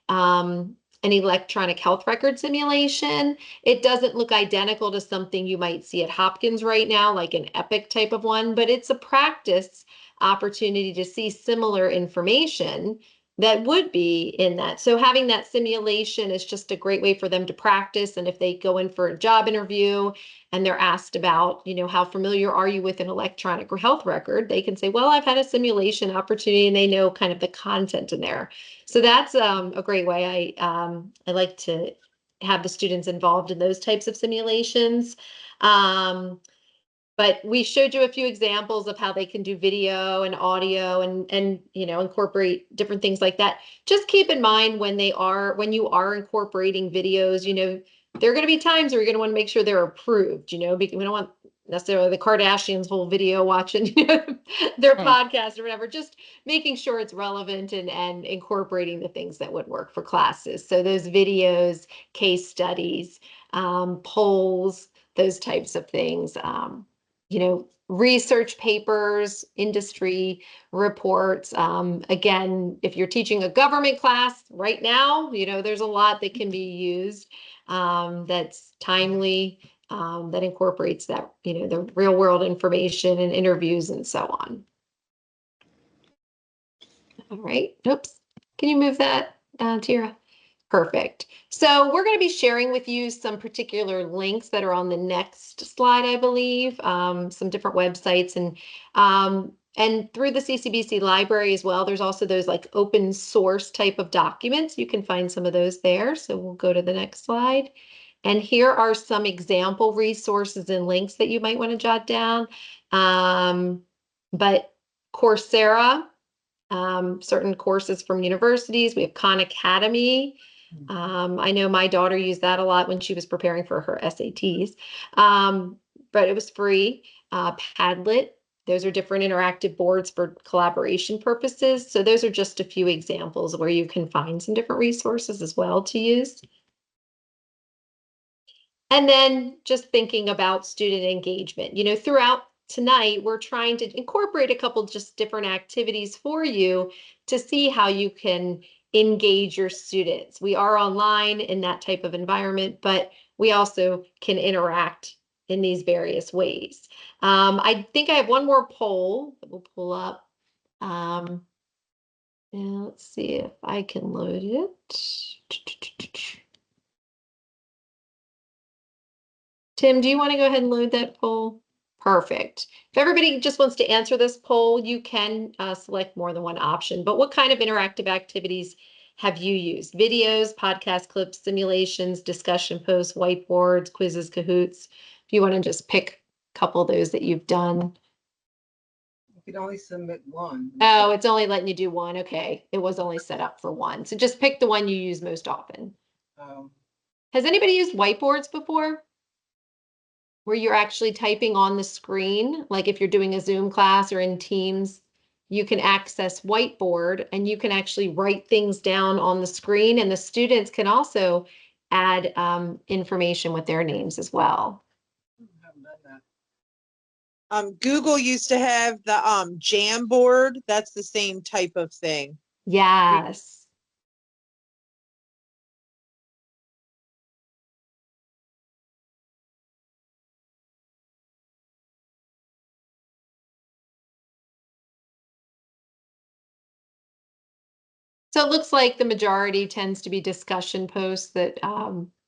an electronic health record simulation. It doesn't look identical to something you might see at Hopkins right now, like an EPIC type of one, but it's a practice opportunity to see similar information that would be in that. So having that simulation is just a great way for them to practice. And if they go in for a job interview and they're asked about, how familiar are you with an electronic health record, they can say, well, I've had a simulation opportunity, and they know kind of the content in there. So that's a great way. I like to have the students involved in those types of simulations. But we showed you a few examples of how they can do video and audio and incorporate different things like that. Just keep in mind when you are incorporating videos, there are going to be times where you're going to want to make sure they're approved, because we don't want necessarily the Kardashians' whole video watching their podcast or whatever. Just making sure it's relevant and incorporating the things that would work for classes. So those videos, case studies, polls, those types of things. Research papers, industry reports. Again, if you're teaching a government class right now, there's a lot that can be used that's timely, that incorporates that, the real world information and interviews and so on. All right. Oops. Can you move that, Tira? Perfect. So we're going to be sharing with you some particular links that are on the next slide, I believe, some different websites and through the CCBC library as well. There's also those like open source type of documents. You can find some of those there. So we'll go to the next slide. And here are some example resources and links that you might want to jot down. But Coursera, certain courses from universities. We have Khan Academy. I know my daughter used that a lot when she was preparing for her SATs, but it was free. Padlet, those are different interactive boards for collaboration purposes. So those are just a few examples where you can find some different resources as well to use. And then just thinking about student engagement, throughout tonight, we're trying to incorporate a couple just different activities for you to see how you can engage your students. We are online in that type of environment, but we also can interact in these various ways. I think I have one more poll that we'll pull up. And let's see if I can load it. Tim, do you want to go ahead and load that poll? Perfect. If everybody just wants to answer this poll, you can select more than one option. But what kind of interactive activities have you used? Videos, podcast clips, simulations, discussion posts, whiteboards, quizzes, Kahoots? If you want to just pick a couple of those that you've done. You can only submit one. Oh, it's only letting you do one. Okay. It was only set up for one. So just pick the one you use most often. Has anybody used whiteboards before? where you're actually typing on the screen. Like if you're doing a Zoom class or in Teams, you can access whiteboard and you can actually write things down on the screen, and the students can also add information with their names as well. Google used to have the Jamboard. That's the same type of thing. Yes. So it looks like the majority tends to be discussion posts that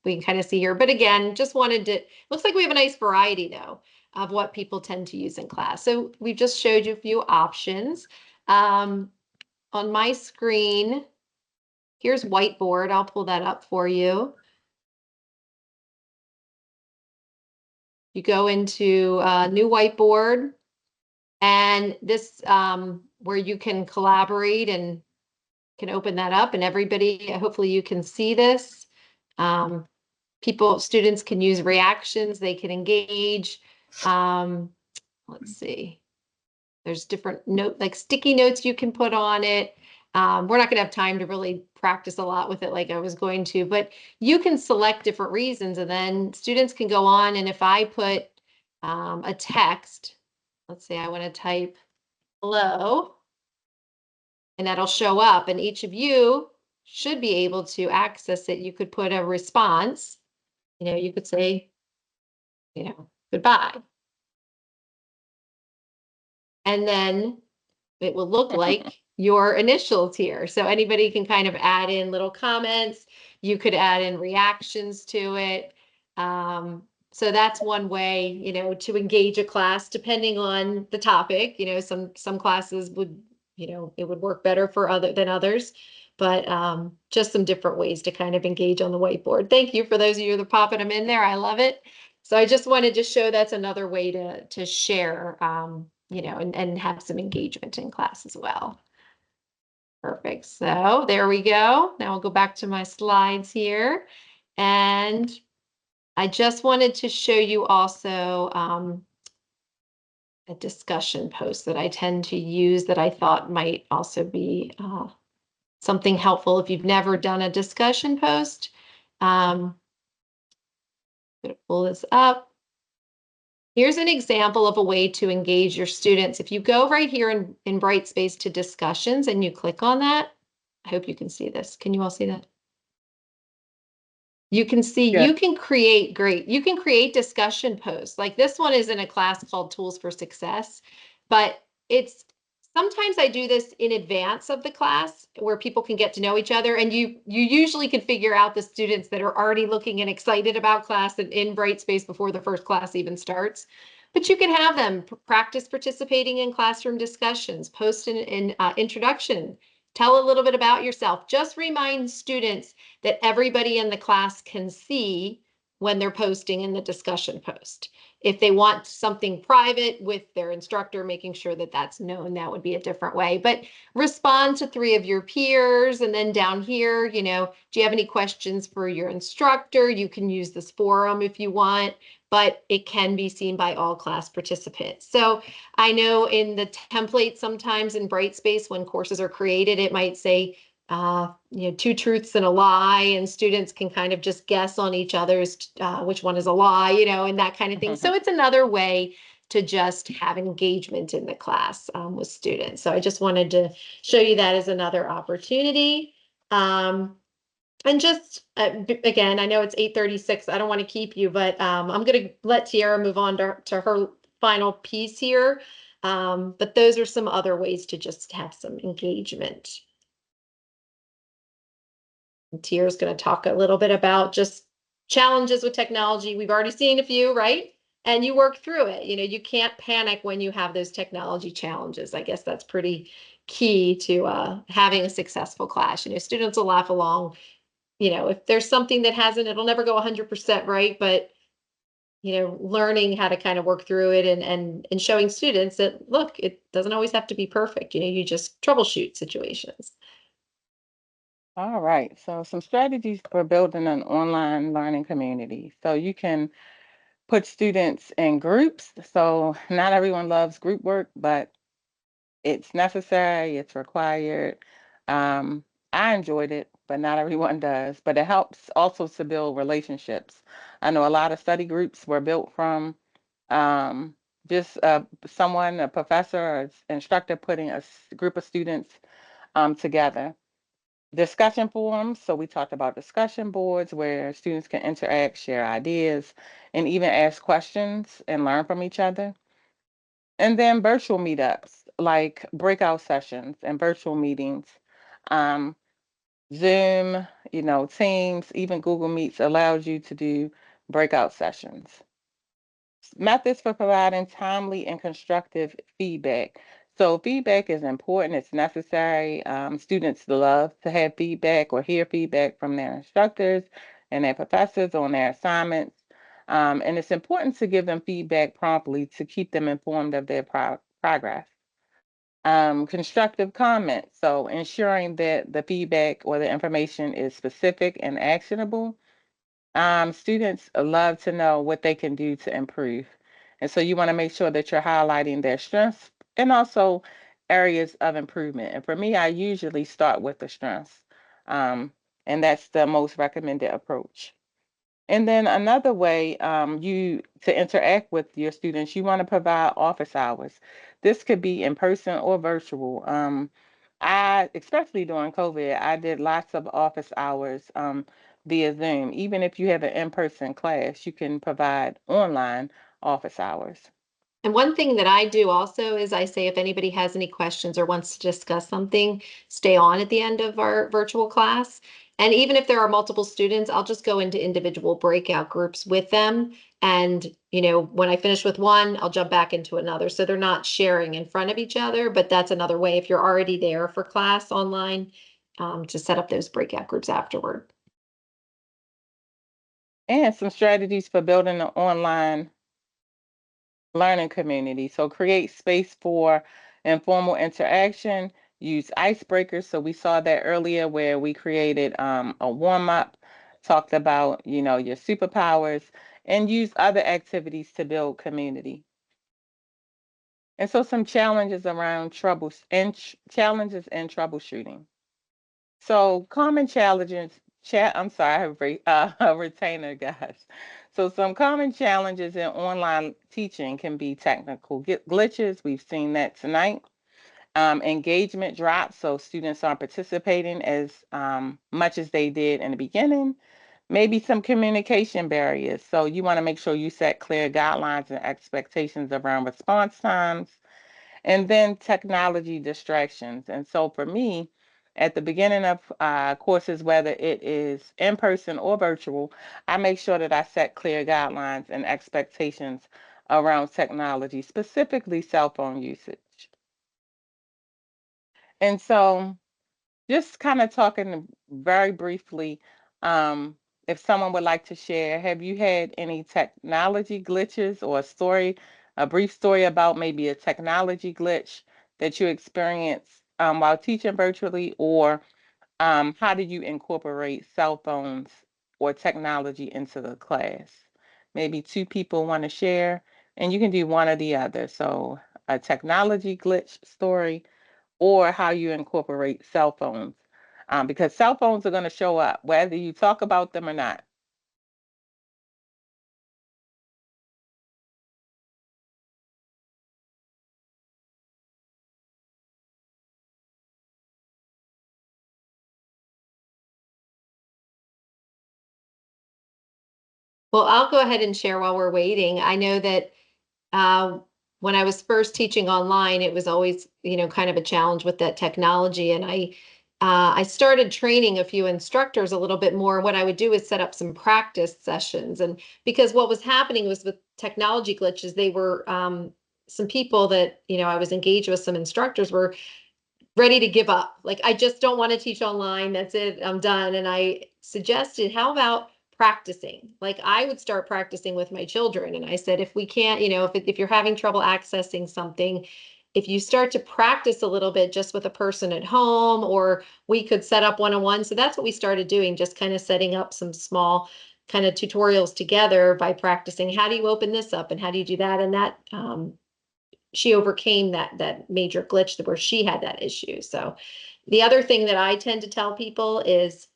we can kind of see here. But again, just wanted to, looks like we have a nice variety though of what people tend to use in class. So we've just showed you a few options. On my screen, here's whiteboard. I'll pull that up for you. You go into new whiteboard, and this where you can collaborate and can open that up, and everybody, hopefully you can see this. Students can use reactions, they can engage. Let's see. There's different like sticky notes you can put on it. We're not going to have time to really practice a lot with it like I was going to, but you can select different reasons, and then students can go on. And if I put a text, let's say I want to type hello, and that'll show up, and each of you should be able to access it. You could put a response, you could say, goodbye. And then it will look like your initials here. So anybody can kind of add in little comments. You could add in reactions to it. So that's one way, to engage a class, depending on the topic. Some classes would, it would work better for than others. But just some different ways to kind of engage on the whiteboard. Thank you for those of you that are popping them in there. I love it. So I just wanted to show that's another way to share, and have some engagement in class as well. Perfect. So there we go. Now I'll go back to my slides here. And I just wanted to show you also a discussion post that I tend to use that I thought might also be something helpful if you've never done a discussion post. I'm going to pull this up. Here's an example of a way to engage your students. If you go right here in Brightspace to discussions and you click on that, I hope you can see this. Can you all see that? You can see, Yeah. you can create discussion posts. Like this one is in a class called Tools for Success, but sometimes I do this in advance of the class where people can get to know each other, and you usually can figure out the students that are already looking and excited about class and in Brightspace before the first class even starts. But you can have them practice participating in classroom discussions, post an introduction, tell a little bit about yourself. Just remind students that everybody in the class can see when they're posting in the discussion post. If they want something private with their instructor, making sure that that's known, that would be a different way. But respond to 3 of your peers. And then down here, do you have any questions for your instructor? You can use this forum if you want, but it can be seen by all class participants. So I know in the template, sometimes in Brightspace, when courses are created, it might say, 2 truths and a lie, and students can kind of just guess on each other's which one is a lie, and that kind of thing. So it's another way to just have engagement in the class with students. So I just wanted to show you that as another opportunity. And just again, I know it's 8:36. I don't want to keep you, but I'm going to let Tiara move on to her final piece here. But those are some other ways to just have some engagement. Tiara's going to talk a little bit about just challenges with technology. We've already seen a few, right? And you work through it. You can't panic when you have those technology challenges. I guess that's pretty key to having a successful class. Students will laugh along. If there's something that hasn't, it'll never go 100% right, but learning how to kind of work through it and showing students that, look, it doesn't always have to be perfect. You just troubleshoot situations. All right. So some strategies for building an online learning community. So you can put students in groups. So not everyone loves group work, but it's necessary, it's required. Um, I enjoyed it, but not everyone does. But it helps also to build relationships. I know a lot of study groups were built from um, just someone, a professor or instructor putting a group of students together. Discussion forums. So we talked about discussion boards where students can interact, share ideas, and even ask questions and learn from each other. And then virtual meetups, like breakout sessions and virtual meetings. Um, Zoom, Teams, even Google Meets allows you to do breakout sessions. Methods for providing timely and constructive feedback. So feedback is important, it's necessary. Students love to have feedback or hear feedback from their instructors and their professors on their assignments. And it's important to give them feedback promptly to keep them informed of their progress. Constructive comments, so ensuring that the feedback or the information is specific and actionable. Students love to know what they can do to improve. And so you want to make sure that you're highlighting their strengths and also areas of improvement. And for me, I usually start with the strengths. And that's the most recommended approach. And then another way you to interact with your students, you want to provide office hours. This could be in person or virtual. Especially during COVID, I did lots of office hours via Zoom. Even if you have an in-person class, you can provide online office hours. And one thing that I do also is I say if anybody has any questions or wants to discuss something, stay on at the end of our virtual class. And even if there are multiple students, I'll just go into individual breakout groups with them. And, when I finish with one, I'll jump back into another. So they're not sharing in front of each other, but that's another way if you're already there for class online, to set up those breakout groups afterward. And some strategies for building an online learning community. So create space for informal interaction, use icebreakers. So we saw that earlier where we created a warm up, talked about, your superpowers, and use other activities to build community. And so some challenges around challenges and troubleshooting. So common challenges, I'm sorry, I have a retainer, guys. So some common challenges in online teaching can be technical glitches. We've seen that tonight. Engagement drops, so students aren't participating as much as they did in the beginning. Maybe some communication barriers. So you want to make sure you set clear guidelines and expectations around response times. And then technology distractions. And so for me, at the beginning of courses, whether it is in person or virtual, I make sure that I set clear guidelines and expectations around technology, specifically cell phone usage. And so just kind of talking very briefly, um, if someone would like to share, have you had any technology glitches or a brief story about maybe a technology glitch that you experienced while teaching virtually, or how did you incorporate cell phones or technology into the class? Maybe two people want to share, and you can do one or the other. So a technology glitch story or how you incorporate cell phones. Because cell phones are going to show up whether you talk about them or not. Well, I'll go ahead and share while we're waiting. I know that when I was first teaching online, it was always, kind of a challenge with that technology. And I started training a few instructors a little bit more. What I would do is set up some practice sessions. And because what was happening was with technology glitches, they were some people that, I was engaged with, some instructors were ready to give up. Like, I just don't want to teach online. That's it. I'm done. And I suggested, how about practicing? Like, I would start practicing with my children. And I said, if we can't, if you're having trouble accessing something, if you start to practice a little bit just with a person at home, or we could set up one-on-one. So that's what we started doing, just kind of setting up some small kind of tutorials together by practicing, how do you open this up and how do you do that? And that she overcame that major glitch where she had that issue. So the other thing that I tend to tell people is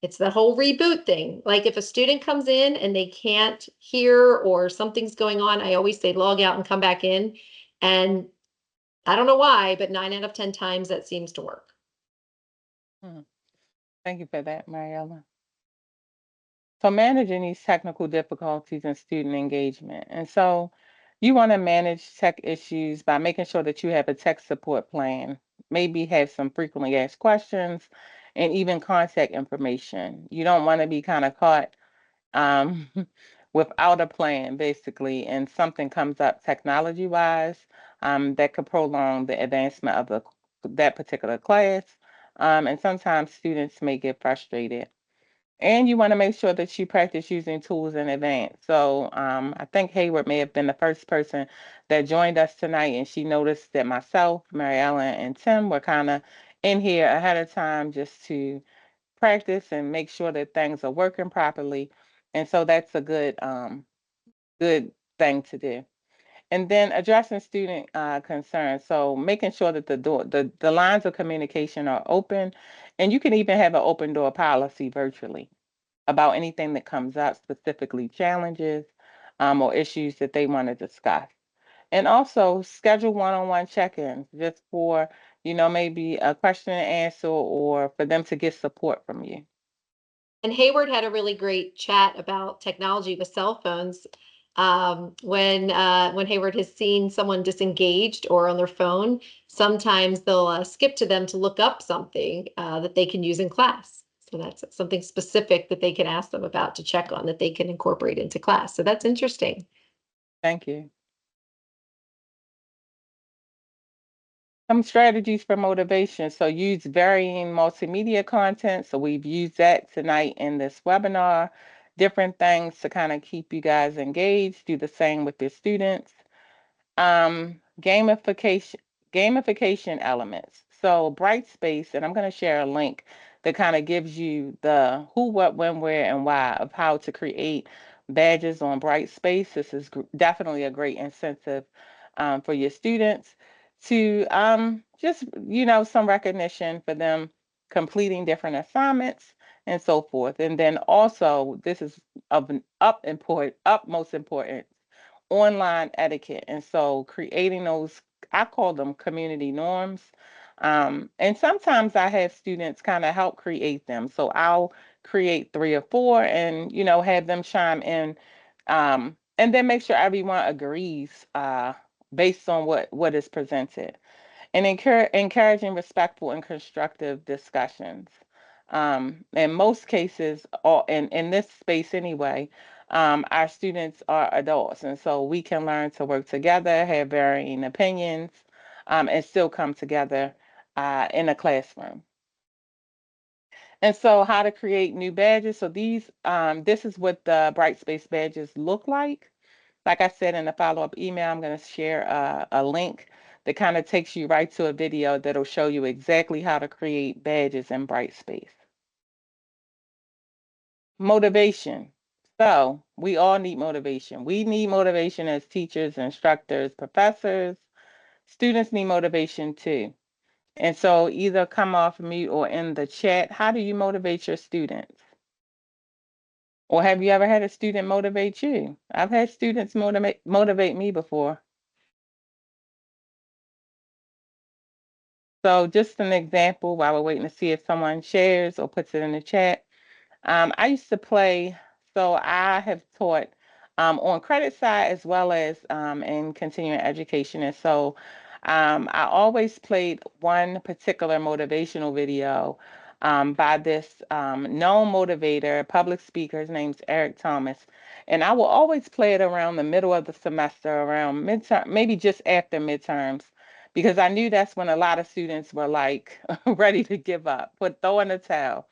it's the whole reboot thing. Like if a student comes in and they can't hear or something's going on, I always say log out and come back in. And I don't know why, but 9 out of 10 times that seems to work. Thank you for that, Mariella. So managing these technical difficulties and student engagement. And so you want to manage tech issues by making sure that you have a tech support plan, maybe have some frequently asked questions and even contact information. You don't want to be kind of caught um, without a plan, basically, and something comes up technology-wise that could prolong the advancement of that particular class. And sometimes students may get frustrated. And you want to make sure that you practice using tools in advance. So I think Hayward may have been the first person that joined us tonight, and she noticed that myself, Mary Ellen, and Tim were kind of in here ahead of time just to practice and make sure that things are working properly. And so that's a good thing to do. And then addressing student concerns. So making sure that the lines of communication are open, and you can even have an open door policy virtually about anything that comes up, specifically challenges or issues that they want to discuss. And also schedule one-on-one check-ins just for, maybe a question and answer or for them to get support from you. And Hayward had a really great chat about technology with cell phones. When Hayward has seen someone disengaged or on their phone, sometimes they'll skip to them to look up something that they can use in class. So that's something specific that they can ask them about to check on that they can incorporate into class. So that's interesting. Thank you. Some strategies for motivation. So use varying multimedia content. So we've used that tonight in this webinar. Different things to kind of keep you guys engaged. Do the same with your students. Gamification elements. So Brightspace, and I'm going to share a link that kind of gives you the who, what, when, where, and why of how to create badges on Brightspace. This is definitely a great incentive for your students to just, some recognition for them completing different assignments and so forth. And then also, this is of an utmost importance, online etiquette. And so creating those, I call them community norms. And sometimes I have students kind of help create them. So I'll create 3 or 4 and, have them chime in, and then make sure everyone agrees based on what is presented, and encouraging respectful and constructive discussions. In most cases, or in this space anyway, our students are adults, and so we can learn to work together, have varying opinions, and still come together in a classroom. And so how to create new badges. So this is what the Brightspace badges look like. Like I said in the follow-up email, I'm going to share a link that kind of takes you right to a video that'll show you exactly how to create badges in Brightspace. Motivation. So we all need motivation. We need motivation as teachers, instructors, professors. Students need motivation too. And so either come off mute or in the chat, how do you motivate your students? Or have you ever had a student motivate you? I've had students motivate me before. So just an example while we're waiting to see if someone shares or puts it in the chat. I used to play, so I have taught on credit side as well as in continuing education. And so I always played one particular motivational video by this known motivator, public speaker. His name's Eric Thomas. And I will always play it around the middle of the semester, around midterm, maybe just after midterms, because I knew that's when a lot of students were like ready to give up, throw in the towel.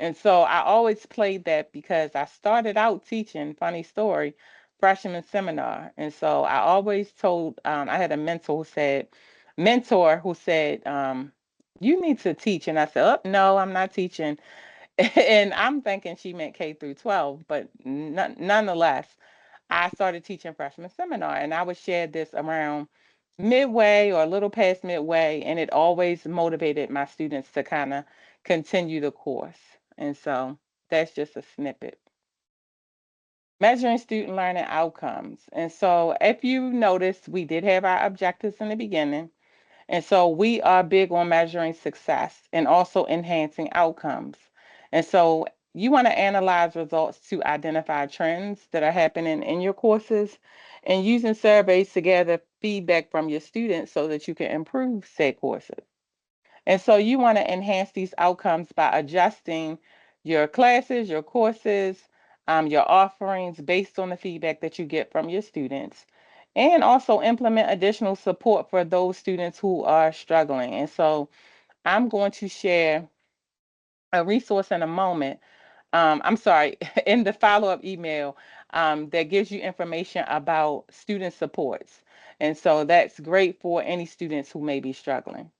And so I always played that because I started out teaching, funny story, freshman seminar. And so I always told, I had a mentor who said, you need to teach. And I said, oh, no, I'm not teaching. And I'm thinking she meant K through 12, but nonetheless, I started teaching freshman seminar, and I would share this around midway or a little past midway, and it always motivated my students to kind of continue the course. And so that's just a snippet. Measuring student learning outcomes. And so if you noticed, we did have our objectives in the beginning. And so we are big on measuring success and also enhancing outcomes. And so you want to analyze results to identify trends that are happening in your courses and using surveys to gather feedback from your students so that you can improve said courses. And so you want to enhance these outcomes by adjusting your classes, your courses, your offerings based on the feedback that you get from your students, and also implement additional support for those students who are struggling. And so I'm going to share a resource in a moment. I'm sorry, in the follow-up email that gives you information about student supports. And so that's great for any students who may be struggling.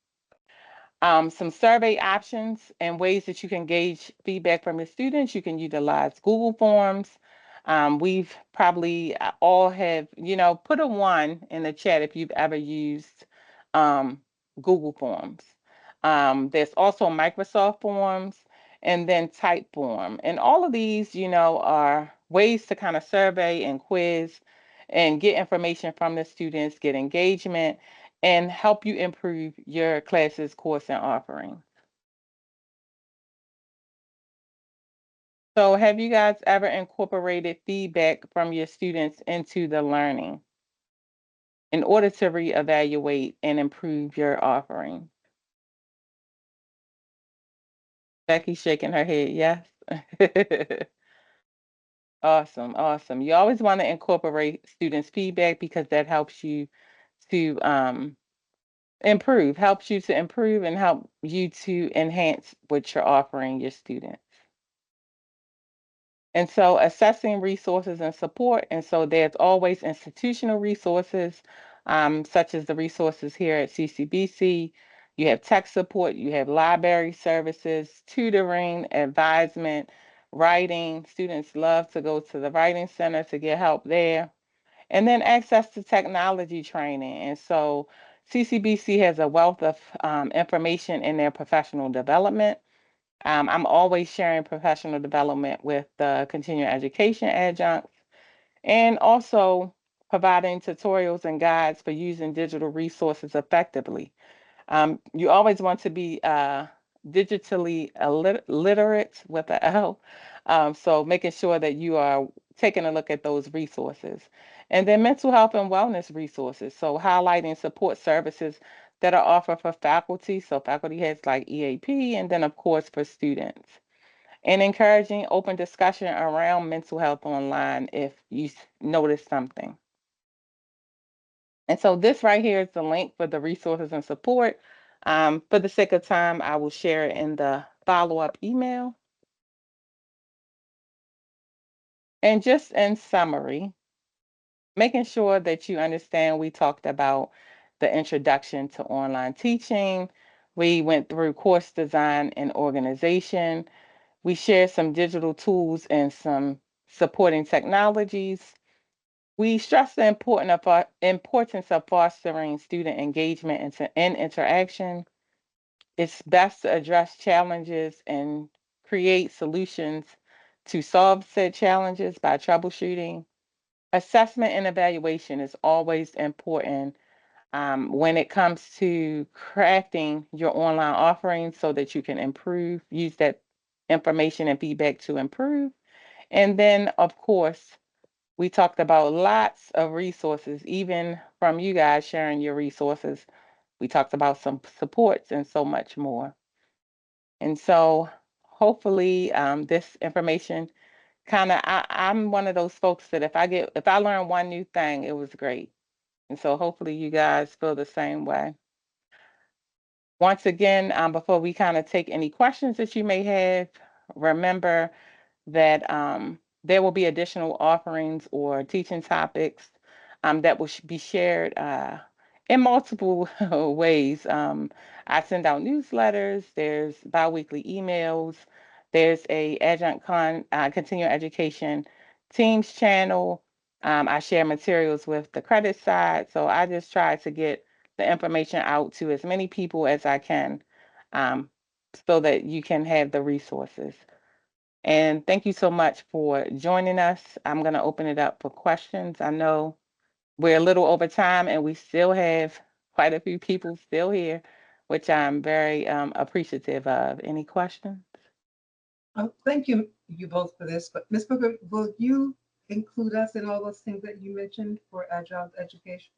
Some survey options and ways that you can gauge feedback from your students. You can utilize Google Forms. We've probably all have, put a 1 in the chat if you've ever used um, Google Forms. There's also Microsoft Forms and then Typeform. And all of these, are ways to kind of survey and quiz and get information from the students, get engagement, and help you improve your class's course and offering. So have you guys ever incorporated feedback from your students into the learning in order to reevaluate and improve your offering? Becky's shaking her head, yes. Awesome, awesome. You always want to incorporate students' feedback because that helps you to helps you to improve and help you to enhance what you're offering your students. And so assessing resources and support. And so there's always institutional resources, such as the resources here at CCBC. You have tech support, you have library services, tutoring, advisement, writing. Students love to go to the writing center to get help there. And then access to technology training. And so CCBC has a wealth of information in their professional development. I'm always sharing professional development with the continuing education adjuncts and also providing tutorials and guides for using digital resources effectively. You always want to be digitally literate with an L. So making sure that you are taking a look at those resources. And then mental health and wellness resources. So highlighting support services that are offered for faculty. So faculty has like EAP, and then of course for students. And encouraging open discussion around mental health online if you notice something. And so this right here is the link for the resources and support. For the sake of time, I will share it in the follow-up email. And just in summary, making sure that you understand we talked about the introduction to online teaching. We went through course design and organization. We shared some digital tools and some supporting technologies. We stress the importance of fostering student engagement and interaction. It's best to address challenges and create solutions to solve said challenges by troubleshooting. Assessment and evaluation is always important when it comes to crafting your online offerings so that you can improve, use that information and feedback to improve. And then, of course, we talked about lots of resources, even from you guys sharing your resources. We talked about some supports and so much more. And so hopefully this information I'm one of those folks that if I learn one new thing, it was great. And so hopefully you guys feel the same way. Once again, before we kind of take any questions that you may have, remember that there will be additional offerings or teaching topics that will be shared in multiple ways. I send out newsletters, there's biweekly emails, There's a Adjunct continuing education Teams channel. I share materials with the credit side. So I just try to get the information out to as many people as I can, so that you can have the resources. And thank you so much for joining us. I'm going to open it up for questions. I know we're a little over time and we still have quite a few people still here, which I'm very appreciative of. Any questions? Thank you both for this. But Ms. Booker, will you include us in all those things that you mentioned for adjunct education?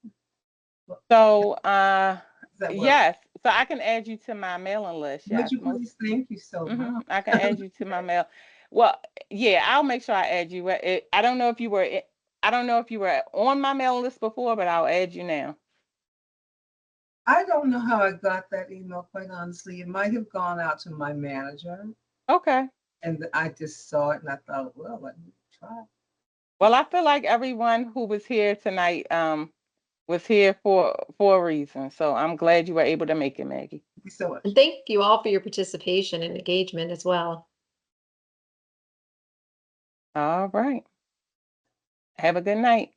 So That work? yes, so I can add you to my mailing list. Would Yes, you please? Thank you so much. I can add you to my mail. Well, yeah, I'll make sure I add you. I don't know if you were. I don't know if you were on my mailing list before, but I'll add you now. I don't know how I got that email, quite honestly. It might have gone out to my manager. Okay. And I just saw it and I thought, well, let me try. Well, I feel like everyone who was here tonight was here for a reason. So I'm glad you were able to make it, Maggie. Thank you so much. And thank you all for your participation and engagement as well. All right. Have a good night.